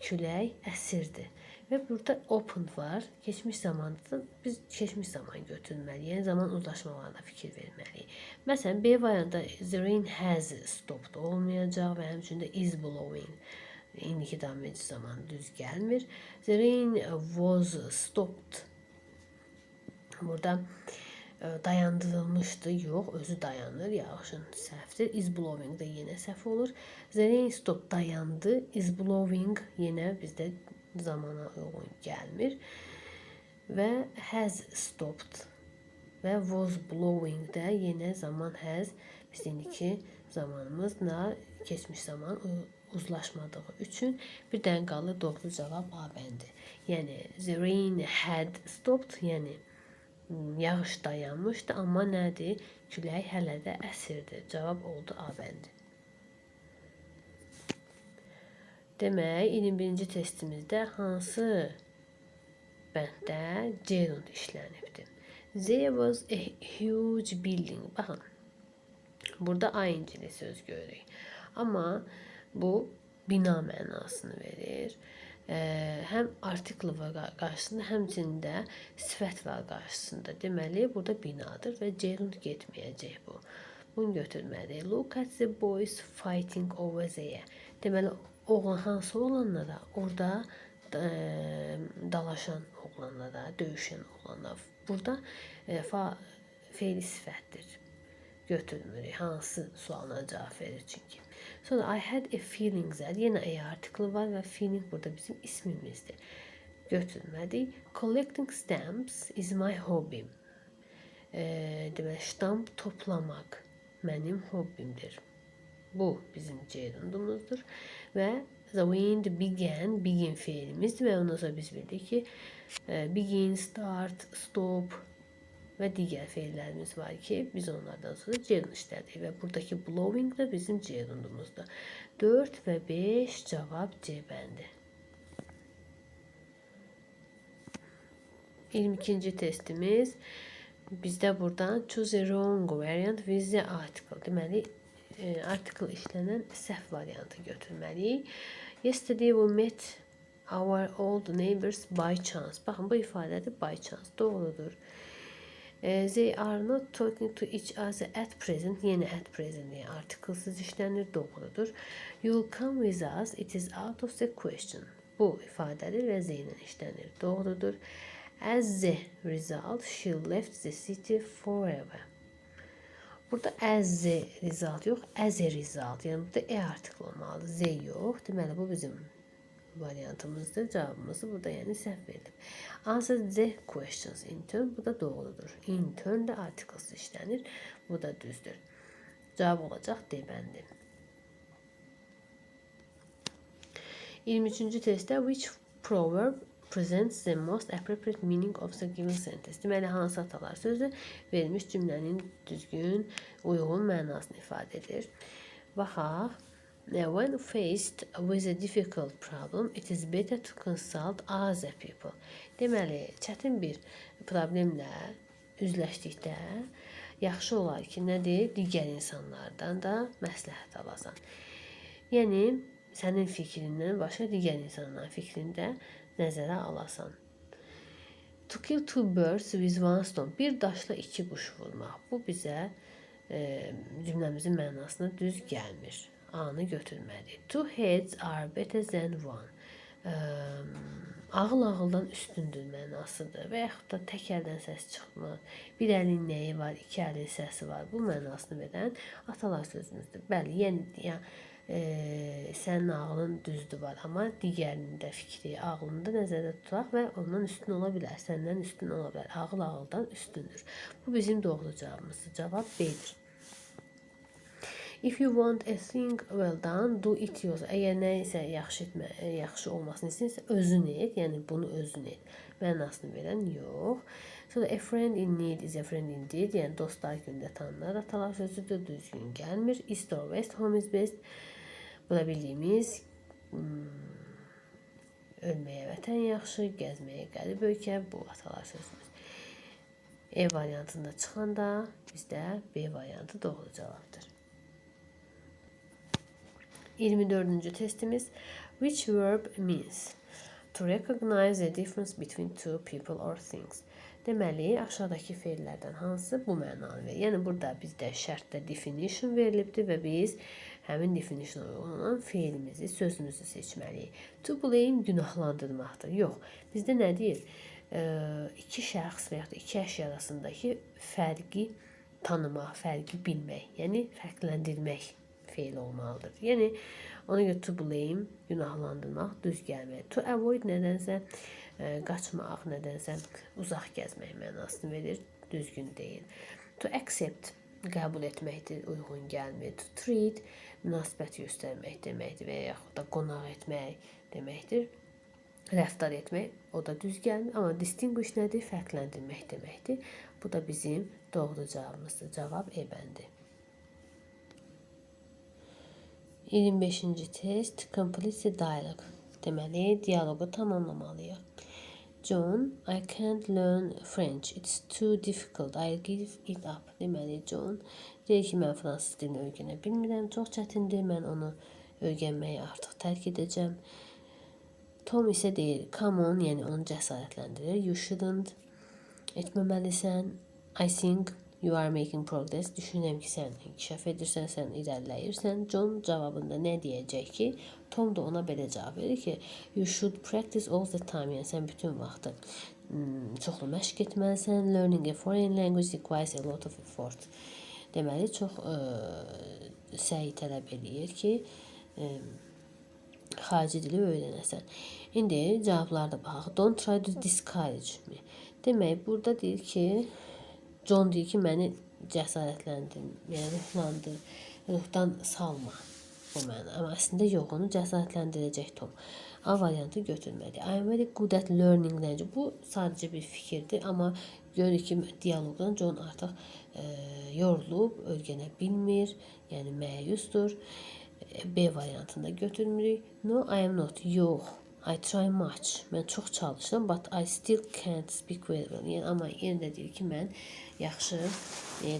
Külək əsirdi. Və burada open var. Keçmiş zamanda biz keçmiş zaman götürməliyik. Yəni, zaman uzlaşmalarına fikir verməliyik. Məsələn, B variantında the rain has stopped olmayacaq və həmçində is blowing. İndiki davam edici zaman düz gəlmir. The rain was stopped. Burada dayandırılmışdı. Yox, özü dayanır. Yağışın səhvdir. Is blowing da yenə səhv olur. The rain stopped dayandı. Is blowing yenə bizdə zamana uyğun gəlmir. Və has stopped və was blowing də yenə zaman has. Biz indiki zamanımızla keçmiş zaman uzlaşmadığı üçün bir dənə qalır doğru cavab A bəndi. Yəni the rain had stopped, yəni yağış dayanmışdı, amma nədir? Külək hələ də əsirdi. Cavab oldu A bəndi. Demək, 21-ci testimizdə hansı bənddə gerund işlənibdir? There was a huge building. Baxın, burada ing-li söz görürük. Amma bu bina mənasını verir. Həm artikl var qarşısında, həmçində sifət var qarşısında. Deməli, burada binadır və gerund getməyəcək bu. Bunu götürməliyik. Look at the boys fighting over there. Deməli, oğlan hansı oğlanlara? Orada dalaşan oğlanlara, döyüşən oğlanlara. Burada feili sifətdir. Götürmürük. Hansı sualına cavab verir çünki. Sonra I had a feeling that yenə a artiklı var və feeling burada bizim ismimizdir. Götürmədik. Collecting stamps is my hobby. Deməli, stamp toplamaq mənim hobbimdir. Bu bizim gerundumuzdur. Və the wind began, begin fe'ilimizdir və ondan sonra biz bildik ki begin, start, stop və digər feillərimiz var ki, biz onlardan sonra gerund işlədik və buradakı blowing da bizim gerundumuzdur. 4 və 5 cavab C bəndi. 22-ci testimiz bizdə buradan choose a wrong variant with the article. Deməli, article işlənən səhv variantı götürməliyik. Yesterday we met our old neighbors by chance. Baxın, bu ifadədir by chance. Doğrudur. They are not talking to each other at present. Yeni at present diye artiklesiz işlənir. Doğrudur. You will come with us. It is out of the question. Bu ifadədir və Z ilə işlənir. Doğrudur. As the result, she left the city forever. Burada as the result yox, as a result. Yəni burada e artikli olmalı. Z yox. Deməli bu bizim variantımızdır. Cavabımızı burada yəni səhv verilib. Answer the questions in turn. Bu da doğrudur. In turn da artiklesiz işlənir. Bu da düzdür. Cavab olacaq D bəndi. 23-cü testdə which proverb presents the most appropriate meaning of the given sentence. Deməli, hansı atalar sözü verilmiş cümlənin düzgün, uyğun mənasını ifadə edir. Baxaq. When faced with a difficult problem, it is better to consult other people. Deməli, çətin bir problemlə üzləşdikdə yaxşı olar ki, nədir? Digər insanlardan da məsləhət alasan. Yəni, sənin fikrindən başqa digər insanların fikrini də nəzərə alasan. To kill two birds with one stone. Bir daşla iki quş vurmaq. Bu bizə cümləmizin mənasına düz gəlmir. A-nı götürməliyik. Two heads are better than one. Ağıl ağıldan üstündür mənasıdır. Və yaxud da tək əldən səs çıxmır. Bir əlin nəyi var, iki əlin səsi var. Bu mənasını verən atalar sözümüzdür. Bəli, yəni sənin ağlın düzdür var, amma digərinin də fikri, ağlını da nəzərdə tutaq və ondan üstün ola bilər, səndən üstün ola bilər. Ağıl ağıldan üstündür. Bu bizim doğru cavabımızdır. Cavab B-dir. If you want a thing well done, do it yourself. Əgər nə isə yaxşı olmasını istəyirsə, özün et, yəni bunu özün et. Mənasını verən yox. Sonra a friend in need is a friend indeed, yəni dostlar gündə tanınır. Atalar sözüdür, düzgün gəlmir. East or west, home is best. Bu da bildiyimiz ölməyə vətən yaxşı, gəzməyə qərib ölkə, bu atalar sözümüz. E variantında çıxanda bizdə B variantı doğru cavabdır. 24-cü testimiz which verb means to recognize the difference between two people or things. Deməli, aşağıdakı feillərdən hansı bu mənanı verir? Yəni, burada bizdə şərtdə definition verilibdir və biz həmin definition uyğun olan feilimizi, sözümüzü seçməliyik. To blame günahlandırmaqdır. Yox, bizdə nə deyir? İki şəxs və yaxud da iki əşya arasındakı fərqi tanımaq, fərqi bilmək, yəni fərqləndirmək feil olmalıdır. Yəni, ona görə to blame, günahlandırmaq, düz gəlmək. To avoid nədənsə qaçmaq, nədənsə uzaq gəzmək mənasını verir, düzgün deyil. To accept, qəbul etməkdir, uyğun gəlmir. To treat, münasibət göstərmək deməkdir və yaxud da qonaq etmək deməkdir. Rəftar etmək, o da düz gəlmir. Amma distinguish nədir? Fərqləndirmək deməkdir. Bu da bizim doğru cavabımızdır. Cavab E bəndi. 25-ci test, complete the dialogue. Deməli, dialoqu tamamlamalıyıq. John, I can't learn French. It's too difficult. I'll give it up. Deməli, John deyir ki, mən fransız dilini öyrənə bilmirəm. Çox çətindir. Mən onu öyrənməyi artıq tərk edəcəm. Tom isə deyir, come on, yəni onu cəsarətləndirir. You shouldn't. Etməməlisən. I think you are making progress. Düşünürəm ki, sən inkişaf edirsən, sən irəliləyirsən. John cavabında nə deyəcək ki, Tom da ona belə cavab verir ki, you should practice all the time. Yəni, sən bütün vaxtı çoxlu məşq etməlisən. Learning a foreign language requires a lot of effort. Deməli, çox səy tələb edir ki, xarici dili öyrənəsən. İndi cavablarda baxaq. Don't try to discourage me. Demək, burada deyir ki, John deyir ki, məni cəsarətləndir, yəni ruhlandır, ruhdan salma bu mənə. Amma əslində yox, onu cəsarətləndirəcək Tom. A variantı götürməli. I am very good at learning language. Bu sadəcə bir fikirdir, amma görürük ki dialoqdan John artıq yorulub, öyrənə bilmir, yəni məyusdur. B variantında götürmürük. No, I am not. Yox. I try much. Mən çox çalışıram, but I still can't speak very well. Yəni, amma yenə də deyir ki, mən yaxşı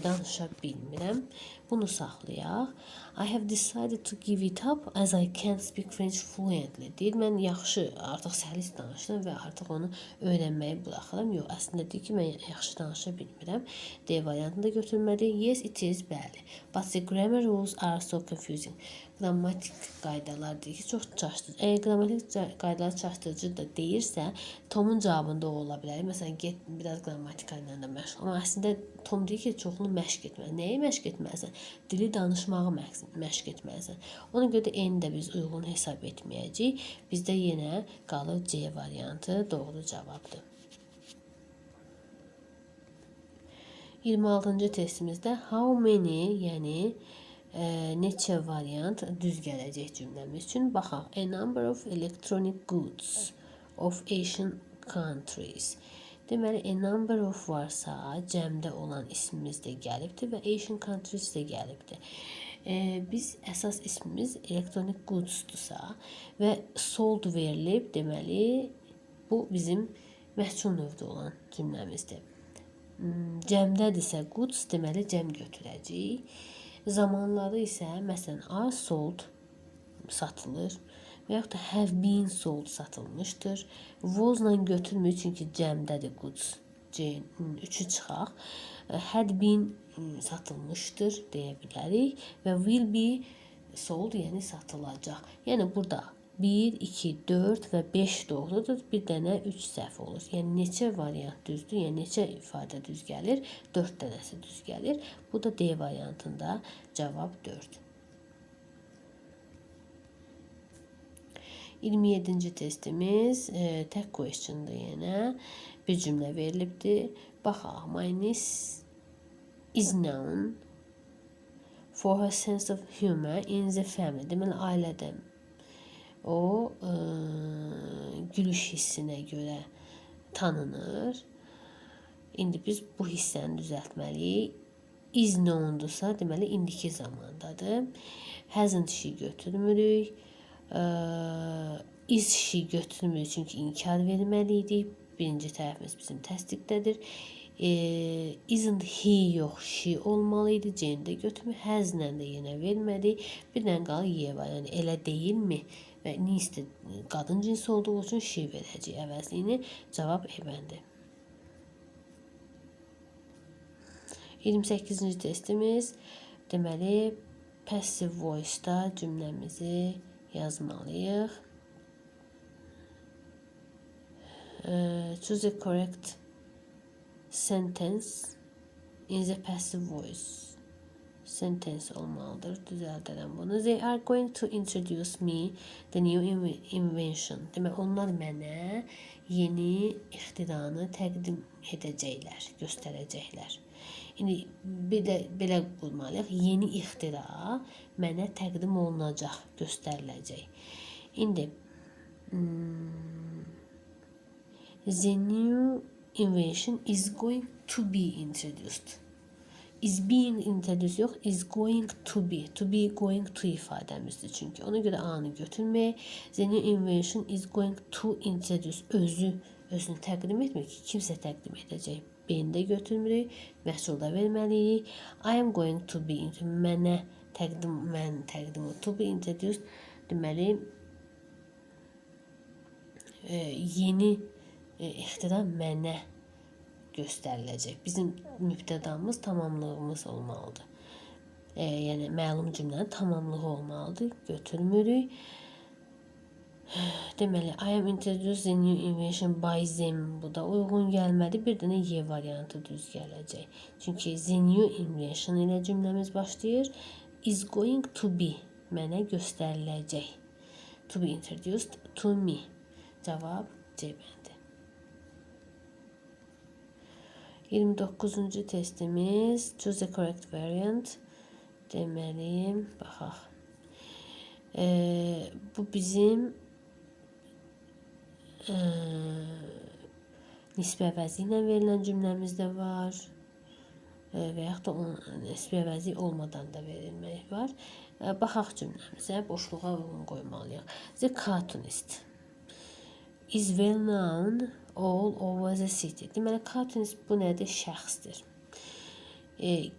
danışa bilmirəm. Bunu saxlayaq. I have decided to give it up as I can't speak French fluently. Deyir, mən yaxşı, artıq səlis danışıram və artıq onu öyrənməyi buraxıram. Yox, əslində deyir ki, mən yaxşı danışa bilmirəm. D variantını da götürməliyik. Yes, it is, bəli. But the grammar rules are so confusing. Qrammatik qaydalar deyir ki, çox çaşdırıcı. Əgər qrammatik qaydalar çaşdırıcı da deyirsə, Tomun cavabında o ola bilər. Məsələn, get biraz qrammatika ilə də məşq. Amma əslində Tom deyir ki, çoxunu məşq etməlisən. Nəyi məşq etməlisən? Dili danışmağı məşq etməlisən. Ona görə də N-i də biz uyğun hesab etməyəcəyik. Bizdə yenə qalır C variantı doğru cavabdır. 26-cı testimizdə how many, yəni neçə variant düz gələcək cümləmiz üçün baxaq. A number of electronic goods of Asian countries. Deməli, a number of varsa, cəmdə olan ismimiz də gəlibdir və Asian countries də gəlibdir. Biz əsas ismimiz electronic goodsdursa və sold verilib, deməli, bu bizim məhsul növdə olan cümləmizdir. Cəmdədirsə goods, deməli, cəm götürəcəyik. Zamanları isə, məsələn, are sold satılır və yaxud da have been sold satılmışdır. Was-la götürmür, çünki cəmdədir goods. C3-ü çıxaq. Had been satılmışdır deyə bilərik və will be sold, yəni satılacaq. Yəni burada 1, 2, 4 və 5 doğrudur. Bir dənə 3 səhv olur. Yəni neçə variant düzdür? Yəni neçə ifadə düz gəlir? 4 dənəsi düz gəlir. Bu da D variantında cavab 4. 27-ci testimiz tək question'dır yenə. Bir cümlə verilibdir. Baxaq. My niece is known for her sense of humor in the family. Deməli, ailədə o gülüş hissinə görə tanınır. İndi biz bu hissəni düzəltməliyik. Is known-dursa, deməli, indiki zamandadır. Hasn't she götürmürük. Is she götürmürük, çünki inkar verməliydik. Birinci tərəfimiz bizim təsdiqdədir. Isn't he yox, she olmalıydı. C-ni də götürmür. Has-lə də yenə vermədik. Bir dənə qalır Y var. Yəni, elə deyilmi? Və nice qadın cinsi olduğu üçün she verəcək əvəzliyini. Cavab E-bəndir. 28-ci testimiz. Deməli, passive voice-da cümləmizi yazmalıyıq. Choose the correct sentence in the passive voice. Sentence olmalıdır. Düzəldərəm bunu. They are going to introduce me the new invention. Demək, onlar mənə yeni ixtiranı təqdim edəcəklər, göstərəcəklər. İndi bir də belə qurmalıyıq. Yeni ixtira mənə təqdim olunacaq, göstəriləcək. İndi the new invention is going to be introduced. Is being introduced yox, is going to be. To be, going to ifadəmizdir çünki. Ona görə A-nı götürmək. The new invention is going to introduce. Özünü təqdim etmək ki, kimsə təqdim edəcək. B-ni də götürmürük. Məhsulda verməliyik. I am going to be. Mənə təqdim, mən təqdim to be introduced. Deməli, yeni ixtira mənə göstəriləcək. Bizim mübtədamız tamamlığımız olmalıdır. Yəni, məlum cümlənin tamamlığı olmalıdır. Götürmürük. Deməli, I am introduced the new invention by them. Bu da uyğun gəlmədi. Bir dənə Y variantı düz gələcək. Çünki the new invention ilə cümləmiz başlayır. Is going to be. Mənə göstəriləcək. To be introduced to me. Cavab C bəndi. 29-cu testimiz. Choose the correct variant. Deməli, baxaq. Bu bizim nisbi əvəzi ilə verilən cümləmiz də var. Və yaxud da nisbi əvəzi olmadan da verilmək var. Baxaq cümləmizə, boşluğa uyğun qoymalıyıq. The cartoonist is well known all over the city. Deməli, cartoonist bu nədir? Şəxsdir.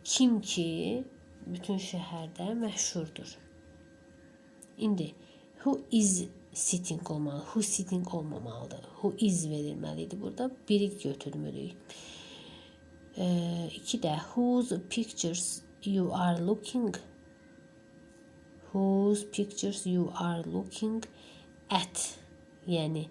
Kim ki, bütün şəhərdə məşhurdur. İndi, who is sitting olmalı, who sitting olmamalıdır. Who is verilməlidir burada. Biri götürmürük. 2 də whose pictures you are looking. Whose pictures you are looking at. Yəni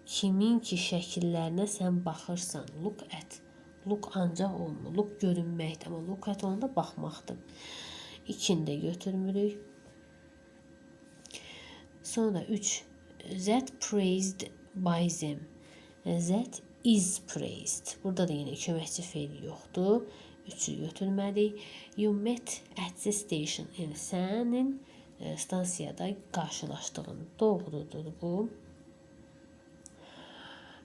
kimin ki şəkillərinə sən baxırsan. Look at. Look ancaq olmur. Look görünməkdir. Amma look at onda baxmaqdır. 2-ni də götürmürük. Sonra 3. That praised by them. That is praised. Burada da yine köməkçi feil yoxdur. 3'ü götürmədik. You met at the station. Yəni sənin stansiyada qarşılaşdığın. Doğrudur bu.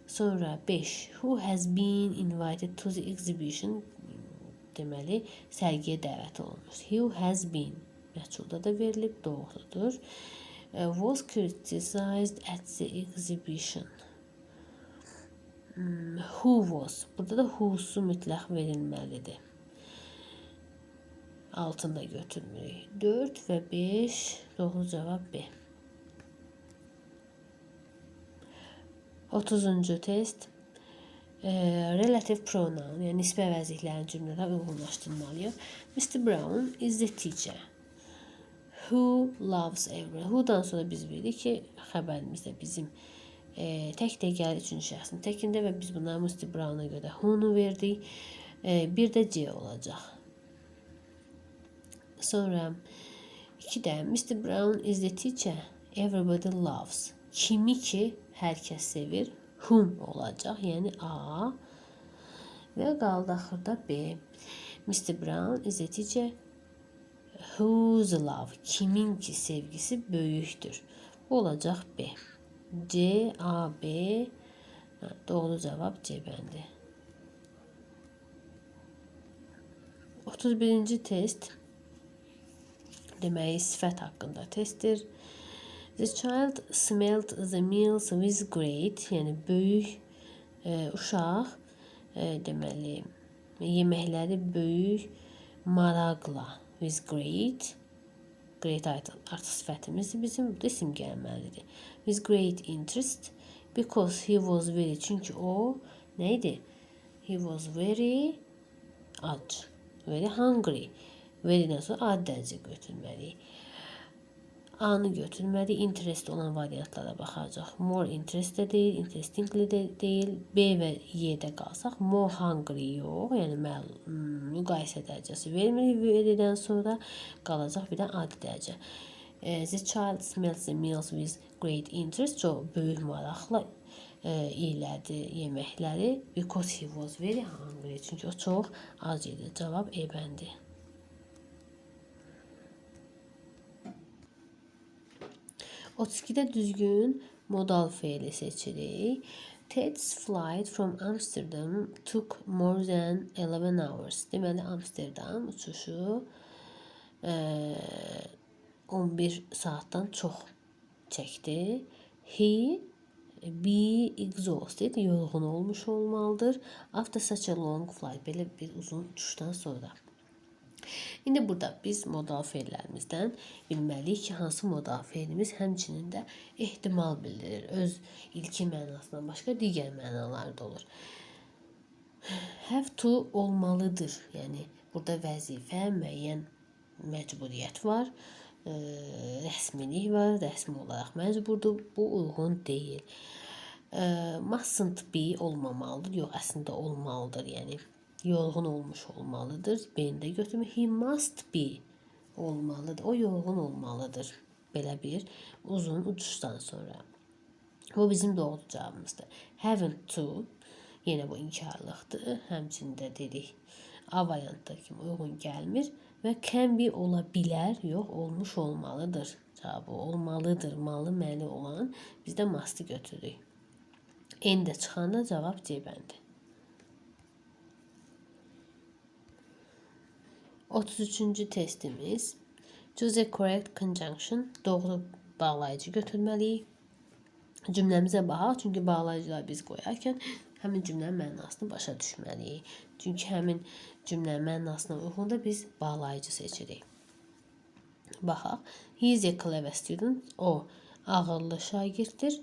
Sonra 5. Who has been invited to the exhibition? Deməli, sərgiyə dəvət olunmuş. Who has been? Məchulda da verilib, doğrudur. Was criticized at the exhibition. Who was? Burada da who'su mütləq verilməlidir. Altında götürmürük. 4 və 5 doğru cavab B. 30-cu test. Relative pronoun, yəni nisbi əvəzliklərin cümlədə uyğunlaşdırmalıyıq. Mr. Brown is the teacher who loves everyone. Who'dan sonra biz bildik ki, xəbərimizdə bizim tək gəlir 3-cü şəxsin təkində və biz buna Mr. Brown'a görə who'nu verdik. Bir də C olacaq. Sonra 2-də Mr. Brown is the teacher everybody loves. Kimi ki, hər kəs sevir. Whom olacaq, yəni A. Və qaldı axırda B. Mr. Brown is the teacher whose love. Kimin ki sevgisi böyükdür. Bu olacaq B. C, A, B. Doğru cavab C bəndi. 31-ci test. Deməli, sifət haqqında testdir. The child smelled the meals with great, yəni böyük uşaq deməli yeməkləri böyük maraqla with great artıq sifətimizdir bizim burada isim gəlməlidir. With great interest because he was very çünki o nə idi? He was very ac, very hungry. Verildən sonra ad dərəcə götürməliyik. A-nı götürməli, interest olan variantlara baxacaq. More interested deyil, interestingly de deyil. B və Y-də qalsaq, more hungry yox, yəni müqayisə dərəcəsi vermirik verildən sonra qalacaq bir də adi dərəcə. The child smells the meals with great interest. Çox böyük maraqla elədi yeməkləri. Because he was very hungry. Çünki o çox ac idi. Cavab E bəndi. 32-də düzgün modal feili seçirik. Ted's flight from Amsterdam took more than 11 hours. Deməli, Amsterdam uçuşu 11 saatdan çox çəkdi. He be exhausted, yorğun olmuş olmalıdır. After such a long flight, belə bir uzun uçuşdan sonra. İndi burada biz modal feillərimizdən bilməliyik ki, hansı modal feilimiz həmçinin də ehtimal bildirir. Öz ilki mənasından başqa digər mənalar da olur. Have to olmalıdır. Yəni burada vəzifə, müəyyən məcburiyyət var, rəsmilik var, rəsmi olaraq məcburdur. Bu uyğun deyil. Mustn't be olmamalıdır. Yox, əslində olmalıdır. Yəni yorğun olmuş olmalıdır. Beni də götürmək. He must be olmalıdır. O yorğun olmalıdır. Belə bir uzun uçuşdan sonra. Bu bizim doğru cavabımızdır. Haven't to, yenə bu inkarlıqdır. Həmçində dedik, A variantda kimi uyğun gəlmir. Və can be ola bilər, yox, olmuş olmalıdır. Cavabı olmalıdır, malı, məli olan. Biz də must'ı götürürük. N də çıxanda cavab C bəndi. 33-cü testimiz. Choose a correct conjunction. Doğru bağlayıcı götürməliyik. Cümləmizə baxaq, çünki bağlayıcılar biz qoyarkən həmin cümlənin mənasını başa düşməliyik. Çünki həmin cümlənin mənasına uyğun da biz bağlayıcı seçirik. Baxaq. He is a clever student. O ağıllı şagirddir.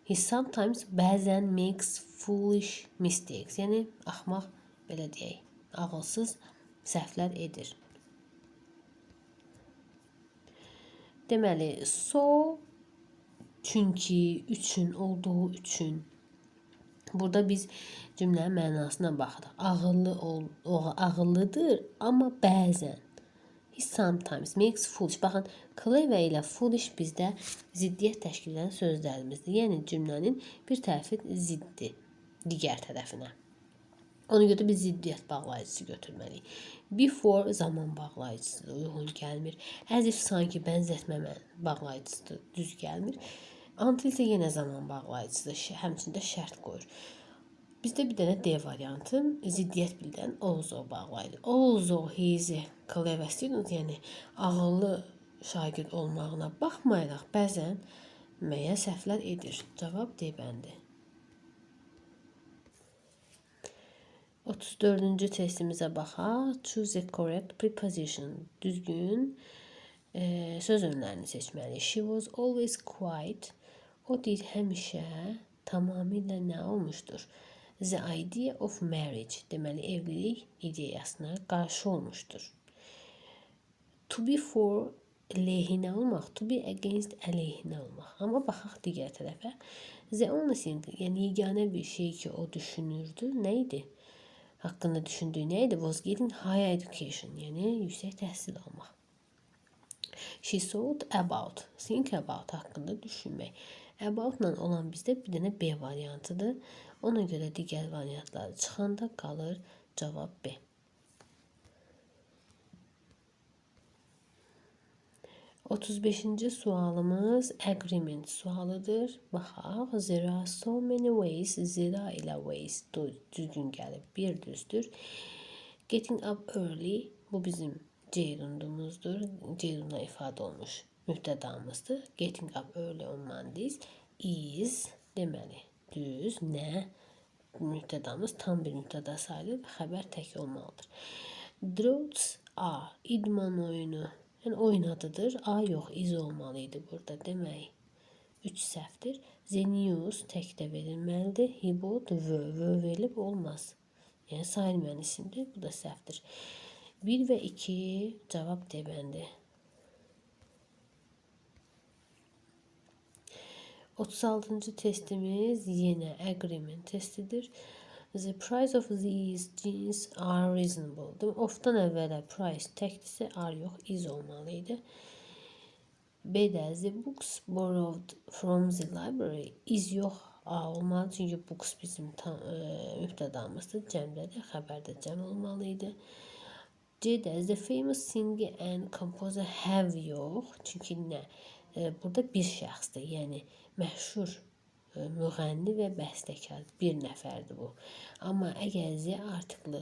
He sometimes bəzən makes foolish mistakes. Yəni axmaq, belə deyək, ağılsız səhvlər edir. Deməli, so çünki, üçün, olduğu üçün. Burada biz cümlənin mənasına baxırıq. Ağıllıdır, amma bəzən. He sometimes makes foolish. Baxın, clever ilə foolish bizdə ziddiyyət təşkil edən sözlərimizdir. Yəni cümlənin bir tərəfi ziddi digər tərəfinə. Ona görə biz ziddiyyət bağlayıcısı götürməliyik. Before zaman bağlayıcısıdır, uyğun gəlmir. As if sanki bənzətmə bağlayıcısıdır, düz gəlmir. Until isə yenə zaman bağlayıcısıdır, həmçində şərt qoyur. Bizdə bir dənə D variantı, ziddiyyət bildən also bağlayıcı. Also he is a clever student, yəni ağıllı şagird olmağına baxmayaraq bəzən müəyyən səhvlər edir. Cavab D bəndi. 34-cü testimizə baxaq. Choose a correct preposition. Düzgün söz önlərini seçməliyik. She was always quiet. O deyil, həmişə tamamilə nə olmuşdur? The idea of marriage. Deməli, evlilik ideyasına qarşı olmuşdur. To be for əleyhinə olmaq. To be against əleyhinə olmaq. Amma baxaq digər tərəfə. The only thing, yəni yeganə bir şey ki o düşünürdü, nə idi? Haqqında düşündüyü nə idi? Was getting higher education, yəni yüksək təhsil almaq. She thought about, think about haqqında düşünmək. About-la olan bizdə bir dənə B variantıdır. Ona görə digər variantları çıxanda qalır cavab B. 35-ci sualımız agreement sualıdır. Baxaq. There are so many ways. Zira ilə ways düzgün gəlib. Bir düzdür. Getting up early. Bu bizim C-rundumuzdur. C-runda ifadə olmuş mübtədamızdır. Getting up early on Mondays is deməli düz, nə mübtədamız tam bir mübtəda sayılır və xəbər tək olmalıdır. Droughts are idman oyunu, yəni oyun adıdır. A yox, is olmalıydı burada. Demək 3 səhvdir. The news tək də verilməlidir. He bought verilib olmaz. Yəni sayılmayan isimdir. Bu da səhvdir. 1 və 2 cavab D bəndi. 36-cı testimiz yenə agreement testidir. The price of these jeans are reasonable. Ofdan əvvələ price təkdirsə are yox, is olmalıydı. B-də the books borrowed from the library is yox, A olmalı. Çünki books bizim mübtədamızdır, cəmdədir, xəbərdə cəm olmalıydı. C-də the famous singer and composer have yox, çünki nə? Burada bir şəxsdir, yəni məşhur müğənni və bəstəkar bir nəfərdir bu. Amma əgər Z artıqlı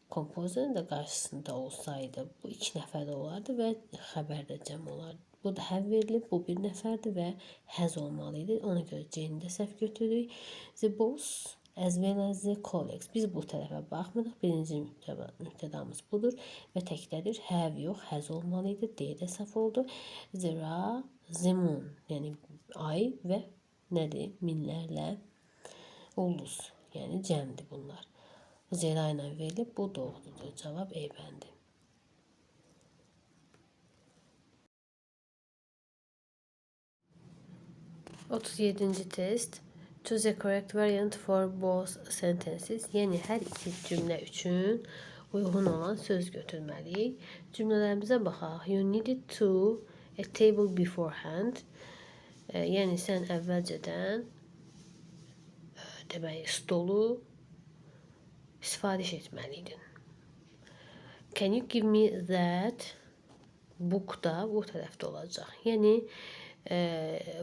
kompozorun da qarşısında olsaydı, bu 2 nəfər olardı və xəbərdə cəm olardı. Bu da həv verilib, bu bir nəfərdir və həz olmalıydı. Ona görə C-ni də səhv götürürük. The boss as well as the colleagues. Biz bu tərəfə baxmırıq. Birinci mübtədamız budur və təkdədir. Have yox, həz olmalıydı. D də səhv oldu. Zira, zimun, yəni ay və nədir? Minlərlə ulduz. Yəni cəmdir bunlar. Zira ilə verilib, bu doğrudur. Cavab E bəndi. 37-ci test. Choose a correct variant for both sentences. Yəni hər iki cümlə üçün uyğun olan söz götürməliyik. Cümlələrimizə baxaq. You needed to a table beforehand. Yəni sən əvvəlcədən demək stolu sifariş etməliydin. Can you give me that book da bu tərəfdə olacaq. Yəni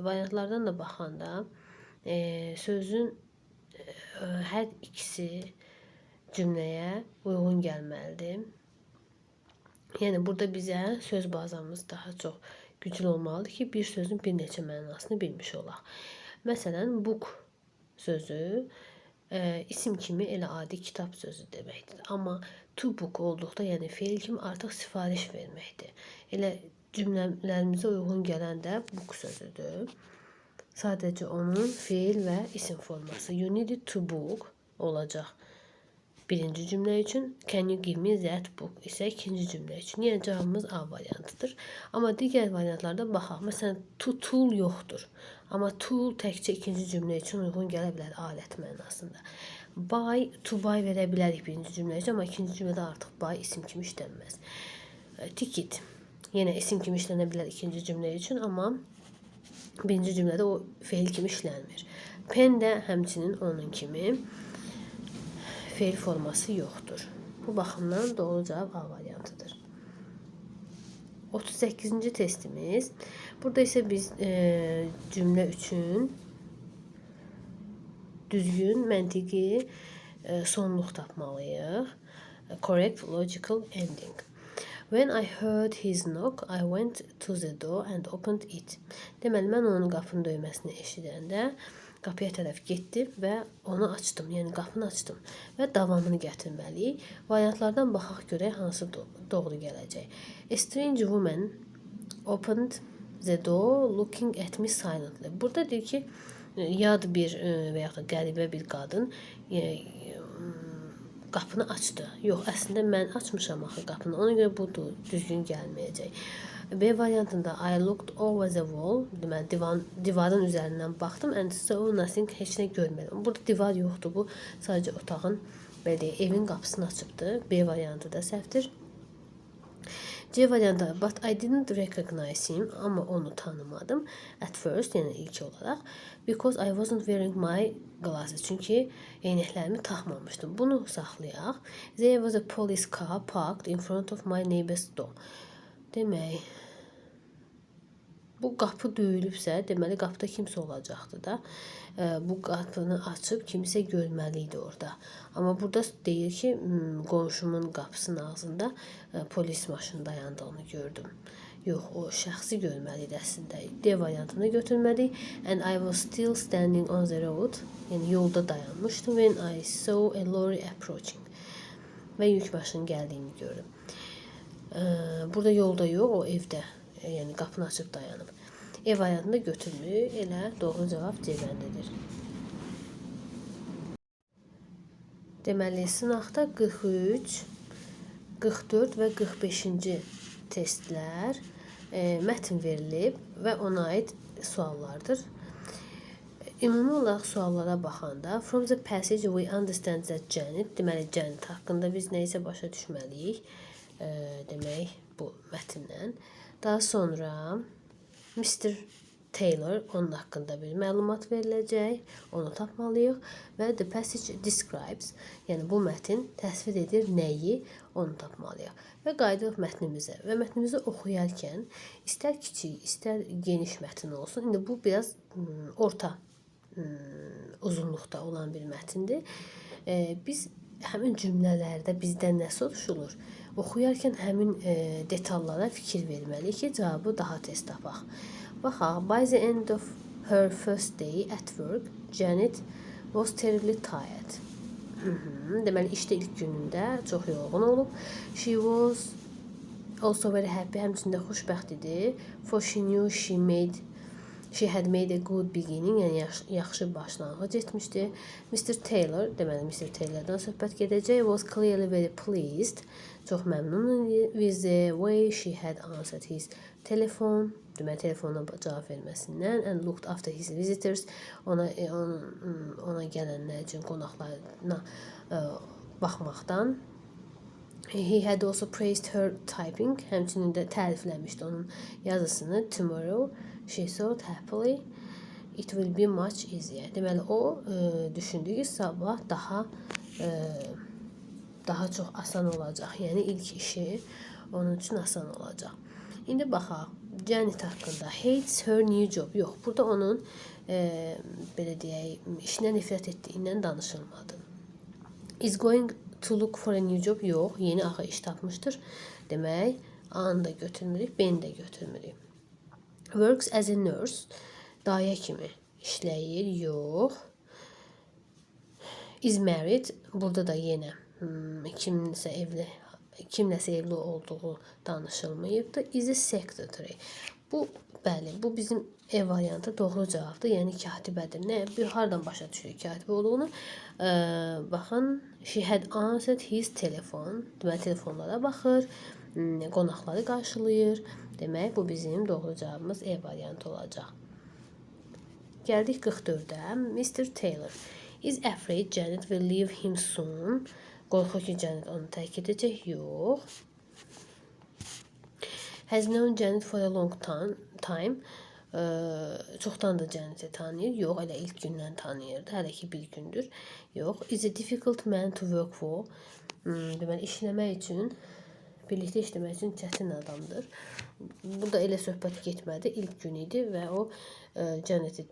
variantlardan da baxanda sözün hər ikisi cümləyə uyğun gəlməlidir. Yəni burada bizə söz bazamız daha çox güclü olmalıdır ki, bir sözün bir neçə mənasını bilmiş olaq. Məsələn, book sözü isim kimi elə adi kitab sözü deməkdir. Amma to book olduqda, yəni feil kimi artıq sifariş verməkdir. Elə cümlələrimizə uyğun gələn də book sözüdür. Sadəcə onun feil və isim forması. You need to book olacaq birinci cümlə üçün. Can you give me that book isə ikinci cümlə üçün. Yəni cavabımız A variantıdır. Amma digər variantlarda baxaq. Məsələn, to tool yoxdur. Amma tool təkcə ikinci cümlə üçün uyğun gələ bilər alət mənasında. Buy, to buy verə bilərik birinci cümlə üçün, amma ikinci cümlədə artıq buy isim kimi işlənməz. Ticket yenə isim kimi işlənə bilər ikinci cümlə üçün, amma birinci cümlədə o feil kimi işlənmir. Pen də həmçinin onun kimi feil forması yoxdur. Bu baxımdan doğru cavab A variantıdır. 38-ci testimiz. Burada isə biz cümlə üçün düzgün, məntiqi sonluq tapmalıyıq. Correct logical ending. When I heard his knock, I went to the door and opened it. Deməli, mən onun qapının döyməsini eşidəndə qapıya tərəf getdim və onu açdım. Yəni qapını açdım və davamını gətirməliyik. Variantlardan baxaq görək hansı doğru gələcək. A strange woman opened the door looking at me silently. Burada deyir ki, yad bir və yaxud da qəribə bir qadın qapını açdı. Yox, əslində mən açmışam axı qapını. Ona görə bu düzgün gəlməyəcək. B variantında I looked over the wall. Deməli, divarın üzərindən baxdım and saw nothing, heç nə görmədim. Burada divar yoxdur, bu sadəcə otağın, belə deyək, evin qapısını açıbdır. B variantı da səhvdir. C variantı, but I didn't recognize him, amma onu tanımadım. At first, yəni ilk olaraq. Because I wasn't wearing my glasses. Çünki eynəklərimi taxmamışdım. Bunu saxlayaq. There was a police car parked in front of my neighbor's door. Demək, bu qapı döyülübsə, deməli qapıda kimsə olacaqdı da. Bu qapını açıb kimsə görməli idi orada. Amma burada deyir ki, qonşumun qapısının ağzında polis maşını dayandığını gördüm. Yox, o şəxsi görməli idi əslində. D variantını götürməliyik. And I was still standing on the road. Yəni yolda dayanmışdım. When I saw a lorry approaching. Və yük maşının gəldiyini gördüm. Burada yolda yox, o evdə. Yəni qapını açıb dayanıb. E variantını götürmür. Elə doğru cavab C bəndidir. Deməli, sınaqda 43, 44 və 45-ci testlər mətn verilib və ona aid suallardır. Ümumi olaraq suallara baxanda from the passage we understand that Janet, deməli Janet haqqında biz nə isə başa düşməliyik. Demək bu mətndən. Daha sonra Mr. Taylor, onun haqqında bir məlumat veriləcək, onu tapmalıyıq və the passage describes, yəni bu mətn təsvir edir nəyi, onu tapmalıyıq və qayıdırıq mətnimizə və mətnimizi oxuyarkən istər kiçik, istər geniş mətn olsun. İndi bu biraz orta uzunluqda olan bir mətindir. Biz həmin cümlələrdə bizdən nə soruşulur? Oxuyarkən həmin detallara fikir verməliyik ki, cavabı daha tez tapaq. Baxaq, by the end of her first day at work, Janet was terribly tired. Deməli, işdə ilk günündə çox yorğun olub. She was also very happy, həmçində xoşbəxt idi. For she knew she had made a good beginning, yəni yaxşı başlanğıc etmişdi. Mr. Taylor, deməli Mr. Taylor'dan söhbət gedəcək. Was clearly very pleased, çox məmnun idi. With the way she had answered his telephone, deməli telefonuna cavab verməsindən. And looked after his visitors, ona gələnlər üçün qonaqlarına baxmaqdan. He had also praised her typing, həmçinin də tərifləmişdi onun yazısını. Tomorrow she thought happily it will be much easier. Deməli o düşündü ki, sabah daha çox asan olacaq. Yəni ilk işi onun üçün asan olacaq. İndi baxaq Janet haqqında. Hates her new job. Yox, burada onun belə deyək, işinə nifrət etdiyindən danışılmadı. Is going to look for a new job? Yox, yeni axı iş tapmışdır. Demək, A-nı da götürmürük, B-ni də götürmürük. Works as a nurse. Dayə kimi işləyir. Yox. Is married. Burada da yenə kimləsə evli olduğu danışılmayıbdır. Is a secretary. Bu, bəli, bu bizim E variantı doğru cavabdır. Yəni katibədir. Nə? Bir hardan başa düşürük katibə olduğunu? Baxın, she had answered his telephone. Demək, telefonlara baxır, qonaqları qarşılayır. Demək, bu bizim doğru cavabımız E variantı olacaq. Gəldik 44-ə. Mr. Taylor is afraid Janet will leave him soon. Qorxur ki, Janet onu tərk edəcək. Yox. Has known Janet for a long time. Çoxdandır Janet'i tanıyır. Yox, elə ilk gündən tanıyırdı. Hələ ki bir gündür. Yox. Is a difficult man to work for. Deməli, işləmək üçün, birlikdə işləmək üçün çətin adamdır. Burada elə söhbət getmədi. İlk gün idi və o Janet'i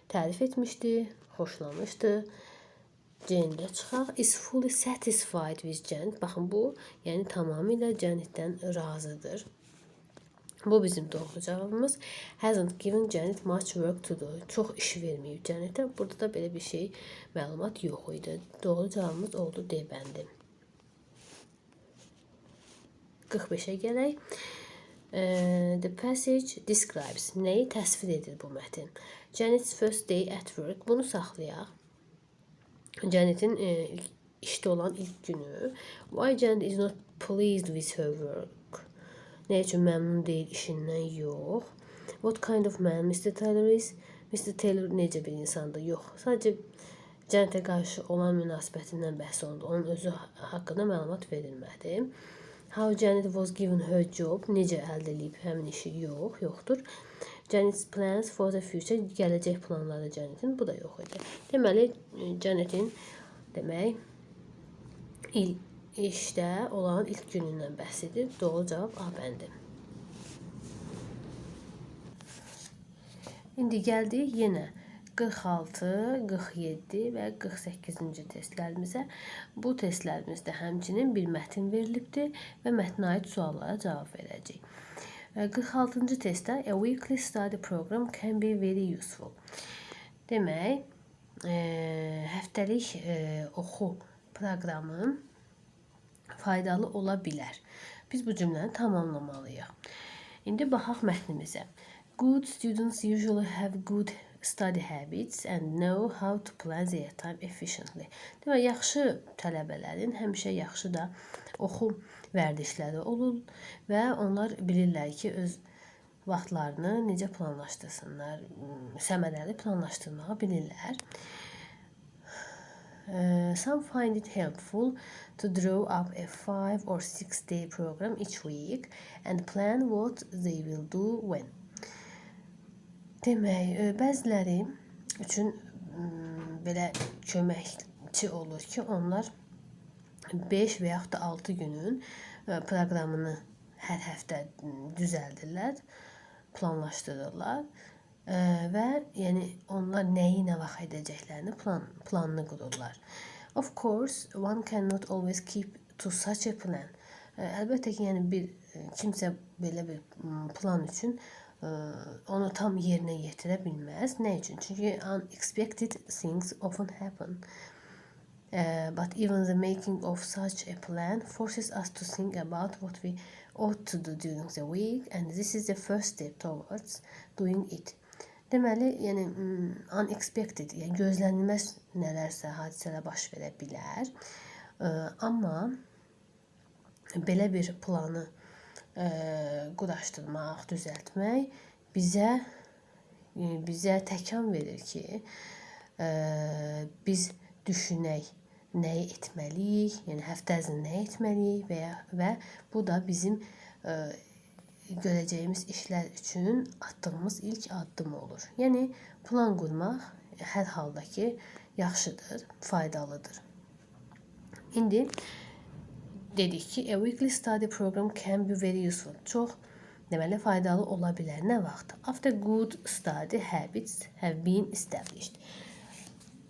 tərif etmişdi, xoşlamışdı. Jane'də çıxaq. Is fully satisfied with Janet. Baxın, bu, yəni tamamilə Janet'dən razıdır. Bu bizim doğru cavabımız. Hasn't given Janet much work to do. Çox iş verməyib Janet'ə. Burada da belə bir şey, məlumat yox idi. Doğru cavabımız oldu D bəndi. 45-ə gələk. The passage describes. Nəyi təsvir edir bu mətin? Janet's first day at work. Bunu saxlayaq. Janet'in işdə olan ilk günü. Why Janet is not pleased with her work? Nə üçün məmnun deyil işindən? Yox. What kind of man Mr. Taylor is? Mr. Taylor necə bir insandır? Yox. Sadəcə Janet'ə qarşı olan münasibətindən bəhs olundu. Onun özü haqqında məlumat verilmədi. How Janet was given her job. Necə əldə edib həmin işi? Yox, yoxdur. Janet's plans for the future. Gələcək planları Janet'in. Bu da yox idi. Deməli, Janet'in işdə olan ilk günündən bəhs edir. Doğru cavab A bəndi. İndi gəldik yenə 46, 47 və 48-ci testlərimizə. Bu testlərimizdə həmçinin bir mətin verilibdir və mətnə aid suallara cavab verəcək. 46-cı testdə a weekly study program can be very useful. Demək, həftəlik oxu proqramı faydalı ola bilər. Biz bu cümləni tamamlamalıyıq. İndi baxaq mətnimizə. Good students usually have good study habits and know how to plan their time efficiently. Demək, yaxşı tələbələrin həmişə yaxşı da oxu vərdişləri olur və onlar bilirlər ki, öz vaxtlarını necə planlaşdırsınlar, səmərəli planlaşdırmağı bilirlər. Some find it helpful to draw up a 5 or 6 day program each week and plan what they will do when. Demək, bəziləri üçün belə köməkçi olur ki, onlar 5 və yaxud da 6 günün proqramını hər həftə düzəldirlər, planlaşdırırlar və yəni onlar nəyi nə vaxt edəcəklərini planını qururlar. Of course, one cannot always keep to such a plan. Əlbəttə ki, yəni kimsə belə bir plan üçün onu tam yerinə yetirə bilməz. Nə üçün? Çünki unexpected things often happen. But even the making of such a plan forces us to think about what we ought to do during the week, and this is the first step towards doing it. Deməli, yəni unexpected, yəni gözlənilməz nələrsə, hadisələr baş verə bilər. Amma belə bir planı quraşdırmaq, düzəltmək bizə təkan verir ki, biz düşünək, nəyi etməliyik, yəni həftə ərzində nə etməliyik və bu da bizim görəcəyimiz işlər üçün atdığımız ilk addım olur. Yəni plan qurmaq hər halda ki, yaxşıdır, faydalıdır. İndi dedik ki, a weekly study program can be very useful. Çox Deməli, faydalı ola bilər. Nə vaxt? After good study habits have been established.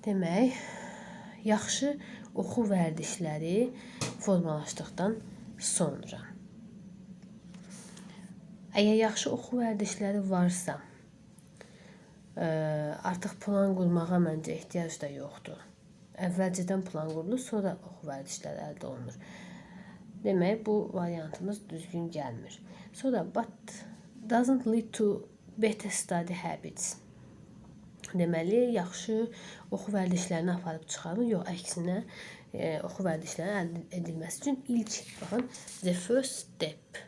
Demək, yaxşı oxu vərdişləri formalaşdıqdan sonra. Əgər yaxşı oxu vərdişləri varsa, artıq plan qurmağa məncə ehtiyac da yoxdur. Əvvəlcədən plan qurulur, sonra oxu vərdişləri əldə olunur. Demək, bu variantımız düzgün gəlmir. Sonra, but doesn't lead to better study habits. Deməli, yaxşı oxu vərdişlərini aparıb çıxarmır. Yox, əksinə, oxu vərdişlərinin əldə edilməsi üçün baxın, the first step,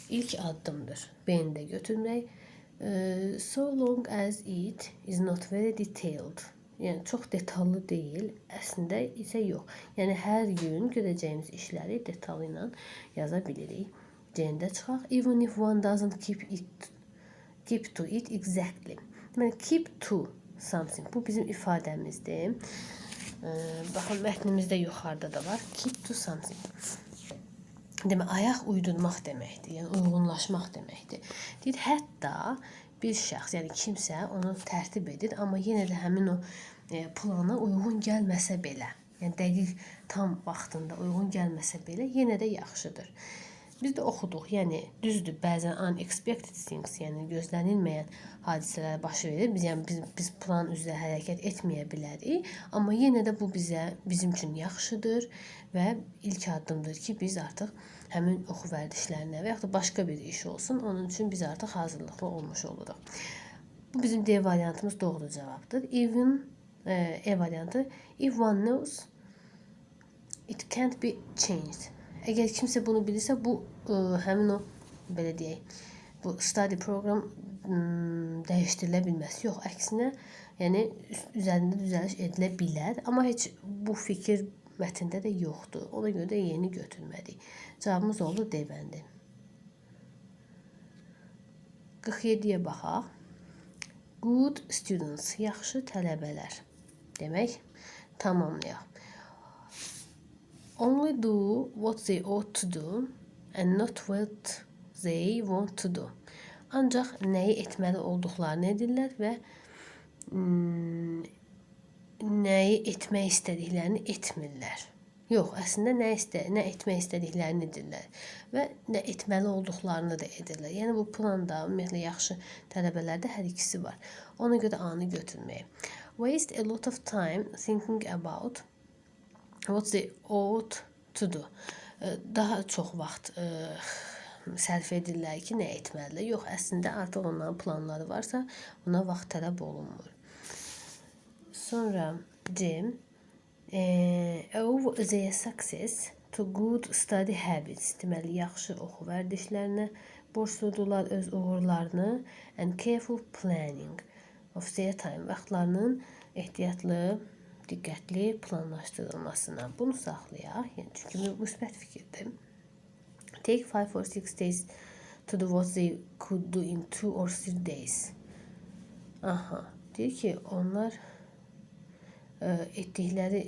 ilk addımdır. B-ni də götürmək. So long as it is not very detailed. Yəni, çox detallı deyil, əslində isə yox. Yəni, hər gün görəcəyimiz işləri detallı ilə yaza bilirik. C-də çıxaq. Even if one doesn't keep to it exactly. Deməli, keep to something. Bu bizim ifadəmizdir. Baxın, mətnimizdə yuxarıda da var. Keep to something. Demək, ayaq uydurmaq deməkdir, yəni uyğunlaşmaq deməkdir. Deyir, hətta bir şəxs, yəni kimsə onu tərtib edir, amma yenə də həmin o plana uyğun gəlməsə belə, yəni dəqiq tam vaxtında uyğun gəlməsə belə, yenə də yaxşıdır. Biz də oxuduq, yəni düzdür, bəzən unexpected things, yəni gözlənilməyən hadisələr baş verir. Biz plan üzrə hərəkət etməyə bilərik, amma yenə də bu bizim üçün yaxşıdır və ilk addımdır ki, biz artıq həmin oxu vərdişlərinə və yaxud da başqa bir iş olsun, onun üçün biz artıq hazırlıqlı olmuş oluruq. Bu bizim D variantımız doğru cavabdır. E variantı, if one knows, it can't be changed. Əgər kimsə bunu bilirsə, bu həmin o, belə deyək, bu study program dəyişdirilə bilməz. Yox, əksinə, yəni üzərində düzəliş edilə bilər, amma heç bu fikir mətndə də yoxdur. Ona görə də yeni götürmədik. Cavabımız oldu D bəndi. 47-yə baxaq. Good students, yaxşı tələbələr. Demək, tamamlayaq. Only do what they ought to do and not what they want to do. Ancaq nəyi etməli olduqlarını edirlər və nəyi etmək istədiklərini etmirlər. Yox, əslində nə etmək istədiklərini edirlər və nə etməli olduqlarını da edirlər. Yəni bu planda ümumiyyətlə yaxşı tələbələrdə hər ikisi var. Ona görə A-nı götürməyək. Waste a lot of time thinking about what they ought to do. Daha çox vaxt sərf edirlər ki, nə etməlidir. Yox, əslində artıq onların planları varsa, buna vaxt tələb olunmur. Sonra C. Owe their success to good study habits. Deməli, yaxşı oxu vərdişlərinə borcludurlar öz uğurlarını and careful planning of their time. Vaxtlarının ehtiyatlı, diqqətli planlaşdırılmasına. Bunu saxlayaq. Yəni, çünki bu müsbət fikirdir. Take 5 or 6 days to do what they could do in 2 or 3 days. Aha, deyir ki, onlar etdikləri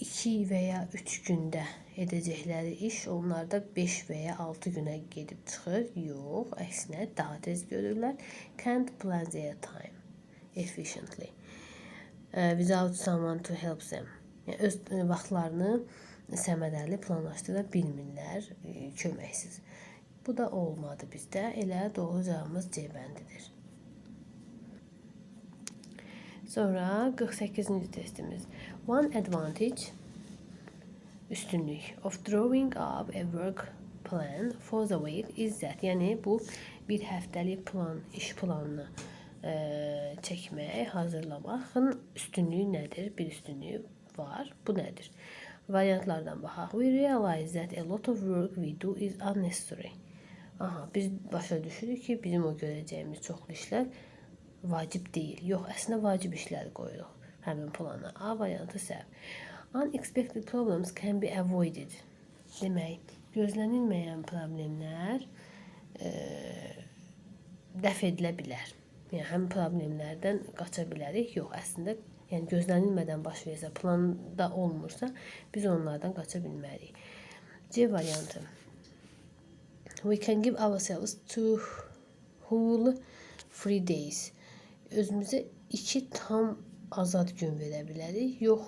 2 və ya 3 gündə edəcəkləri iş onlarda 5 və ya 6 günə gedib çıxır. Yox, əksinə daha tez görürlər. Can't plan their time efficiently without someone to help them. Yəni, öz vaxtlarını səmərəli planlaşdıra bilmirlər köməksiz. Bu da olmadı bizdə. Elə doğru cavabımız C bəndidir. Sonra 48-ci testimiz. One advantage, üstünlük of drawing up a work plan for the week is that. Yəni bu bir həftəlik plan, iş planını çəkmək, hazırlamağın üstünlüyü nədir? Bir üstünlüyü var. Bu nədir? Variantlardan baxaq. We realize that a lot of work we do is unnecessary. Aha, biz başa düşürük ki, bizim o görəcəyimiz çoxlu işlər vacib deyil. Yox, əslində vacib işləri qoyuruq həmin plana. A variantı səhv. Unexpected problems can be avoided. Demək, gözlənilməyən problemlər dəf edilə bilər. Yəni, həmin problemlərdən qaça bilərik. Yox, əslində, yəni gözlənilmədən baş versə, planda olmursa, biz onlardan qaça bilmərik. C variantı. We can give ourselves two whole free days. Özümüzə 2 tam azad gün verə bilərik. Yox,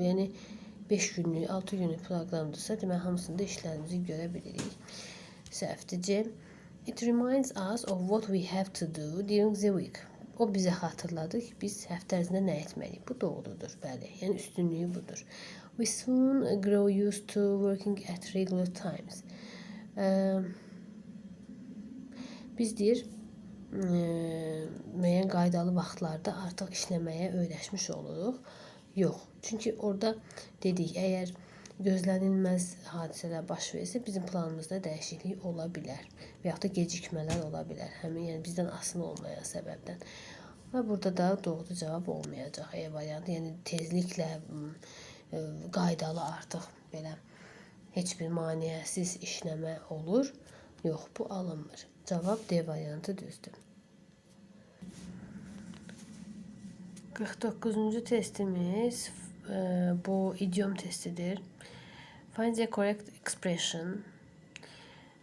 yəni 5 günlük, 6 günlük proqramdırsa, demək hamısında işlərimizi görə bilirik. Səhvdir C. It reminds us of what we have to do during the week. O bizə xatırladır ki, biz həftə ərzində nə etməliyik. Bu doğrudur, bəli. Yəni üstünlüyü budur. We soon grow used to working at regular times. Biz deyir, müəyyən qaydalı vaxtlarda artıq işləməyə öyrəşmiş oluruq. Yox. Çünki orada dedik, əgər gözlənilməz hadisələr baş versə, bizim planımızda dəyişiklik ola bilər və yaxud da gecikmələr ola bilər. Həmin yəni bizdən asılı olmayan səbəbdən. Və burada da doğru cavab olmayacaq E variantı. Yəni tezliklə qaydalı artıq belə heç bir maneəsiz işləmə olur. Yox, bu alınmır. Cavab D variantı düzdür. 49-cu testimiz bu idiom testidir. Find the correct expression.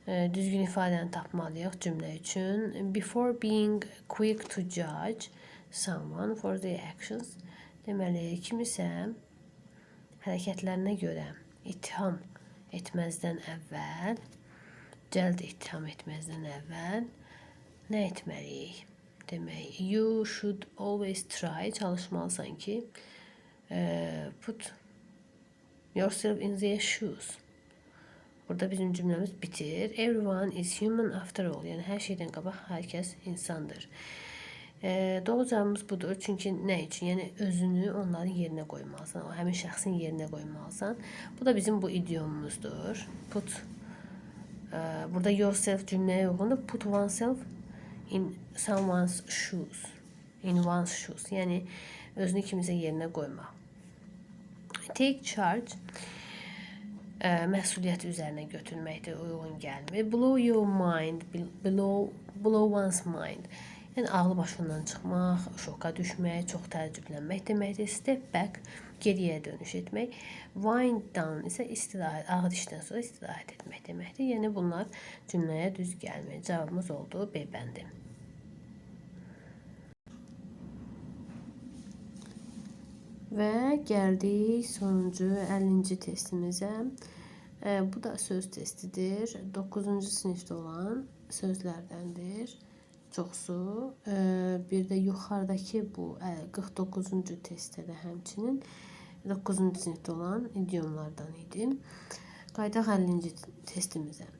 Düzgün ifadəni tapmalıyıq cümlə üçün. Before being quick to judge someone for their actions. Deməli, kimisə hərəkətlərinə görə ittiham etməzdən əvvəl, cəld ittiham etməzdən əvvəl nə etməliyik? Demək, you should always try, çalışmalısan ki, put yourself in their shoes. Burada bizim cümləmiz bitir. Everyone is human after all. Yəni hər şeydən qabaq hər kəs insandır. Doğru cavabımız budur. Çünki nə üçün? Yəni özünü onların yerinə qoymalısan. O həmin şəxsin yerinə qoymalısan. Bu da bizim bu idiomumuzdur. Put burada yourself cümləyə uyğundur. Put oneself in someone's shoes. In one's shoes. Yəni özünü kimisə yerinə qoymaq. Take charge məsuliyyəti üzərinə götürməkdir, uyğun gəlmir. Blow your mind, blow one's mind. Yəni ağlı başından çıxmaq, şoka düşmək, çox təəccüblənmək deməkdir. Step back, geriyə dönüş etmək. Wind down isə istirahət, ağır işdən sonra istirahət etmək deməkdir. Yəni bunlar cümləyə düz gəlmir. Cavabımız oldu B bəndi. Və gəldik sonuncu 50-ci testimizə. Bu da söz testidir. 9-cu sinifdə olan sözlərdəndir. Çoxsu. Bir də yuxarıdakı bu 49-cu testdə də həmçinin 9-cu sinifdə olan idiomlardan idi. Qaydaq 50-ci testimizə.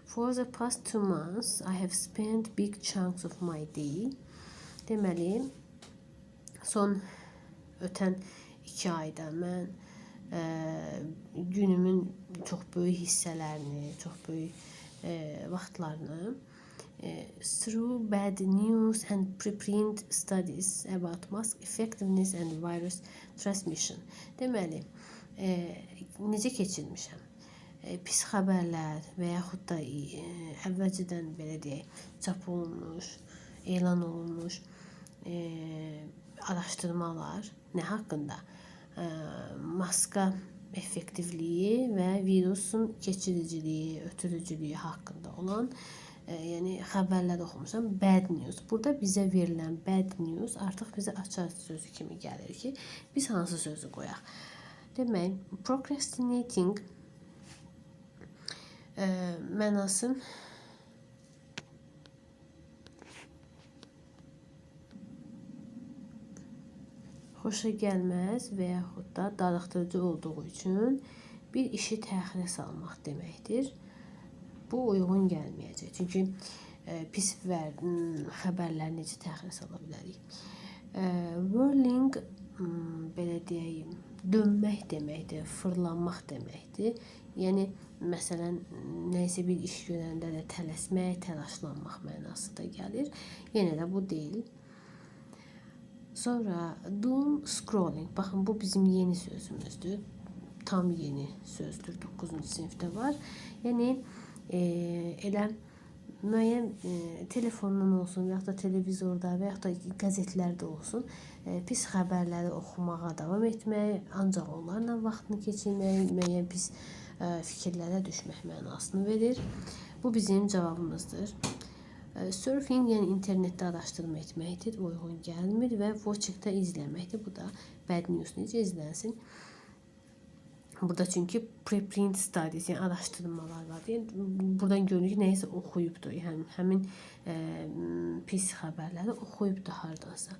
For the past 2 months, I have spent big chunks of my day. Deməli, son ötən 2 ayda mən günümün çox böyük hissələrini, çox böyük vaxtlarını through bad news and preprint studies about mask effectiveness and virus transmission. Deməli, necə keçirmişəm? Pis xəbərlər və yaxud da əvvəlcədən belə deyək, çap olunmuş, elan olunmuş araşdırmalar nə haqqında? Maska effektivliyi və virusun keçiriciliyi, ötürücülüyü haqqında olan yəni xəbərlər oxumuşam. Bad news. Burada bizə verilən bad news artıq bizə açar sözü kimi gəlir ki, biz hansı sözü qoyaq? Demək, procrastinating mənası xoşa gəlməz və yaxud da darıxdırıcı olduğu üçün bir işi təxirə salmaq deməkdir. Bu uyğun gəlməyəcək. Çünki pis xəbərlər necə təxirə sala bilərik? Whirling, belə deyək, dönmək deməkdir, fırlanmaq deməkdir. Yəni, məsələn, nəysə bir iş görəndə də tələsmək, təlaşlanmaq mənası da gəlir. Yenə də bu deyil. Sonra doom scrolling. Baxın, bu bizim yeni sözümüzdür. Tam yeni sözdür. 9-cu sinifdə var. Yəni elə müəyyən telefondan olsun, və yaxud da televizorda, və yaxud da qəzetlərdə olsun, pis xəbərləri oxumağa davam etmək, ancaq onlarla vaxtını keçirmək, müəyyən pis fikirlərə düşmək mənasını verir. Bu bizim cavabımızdır. Surfing, yəni internetdə araşdırma etməkdir, uyğun gəlmir və watching-da izləməkdir. Bu da bad news necə izlənsin? Burada çünki preprint studies, yəni araşdırmalar var. Yəni, buradan görünür ki, nəyisə oxuyubdur. Yəni, həmin pis xəbərləri oxuyubdur hardansa.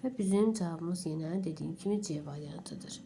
Və bizim cavabımız yenə dediyim kimi C variantıdır.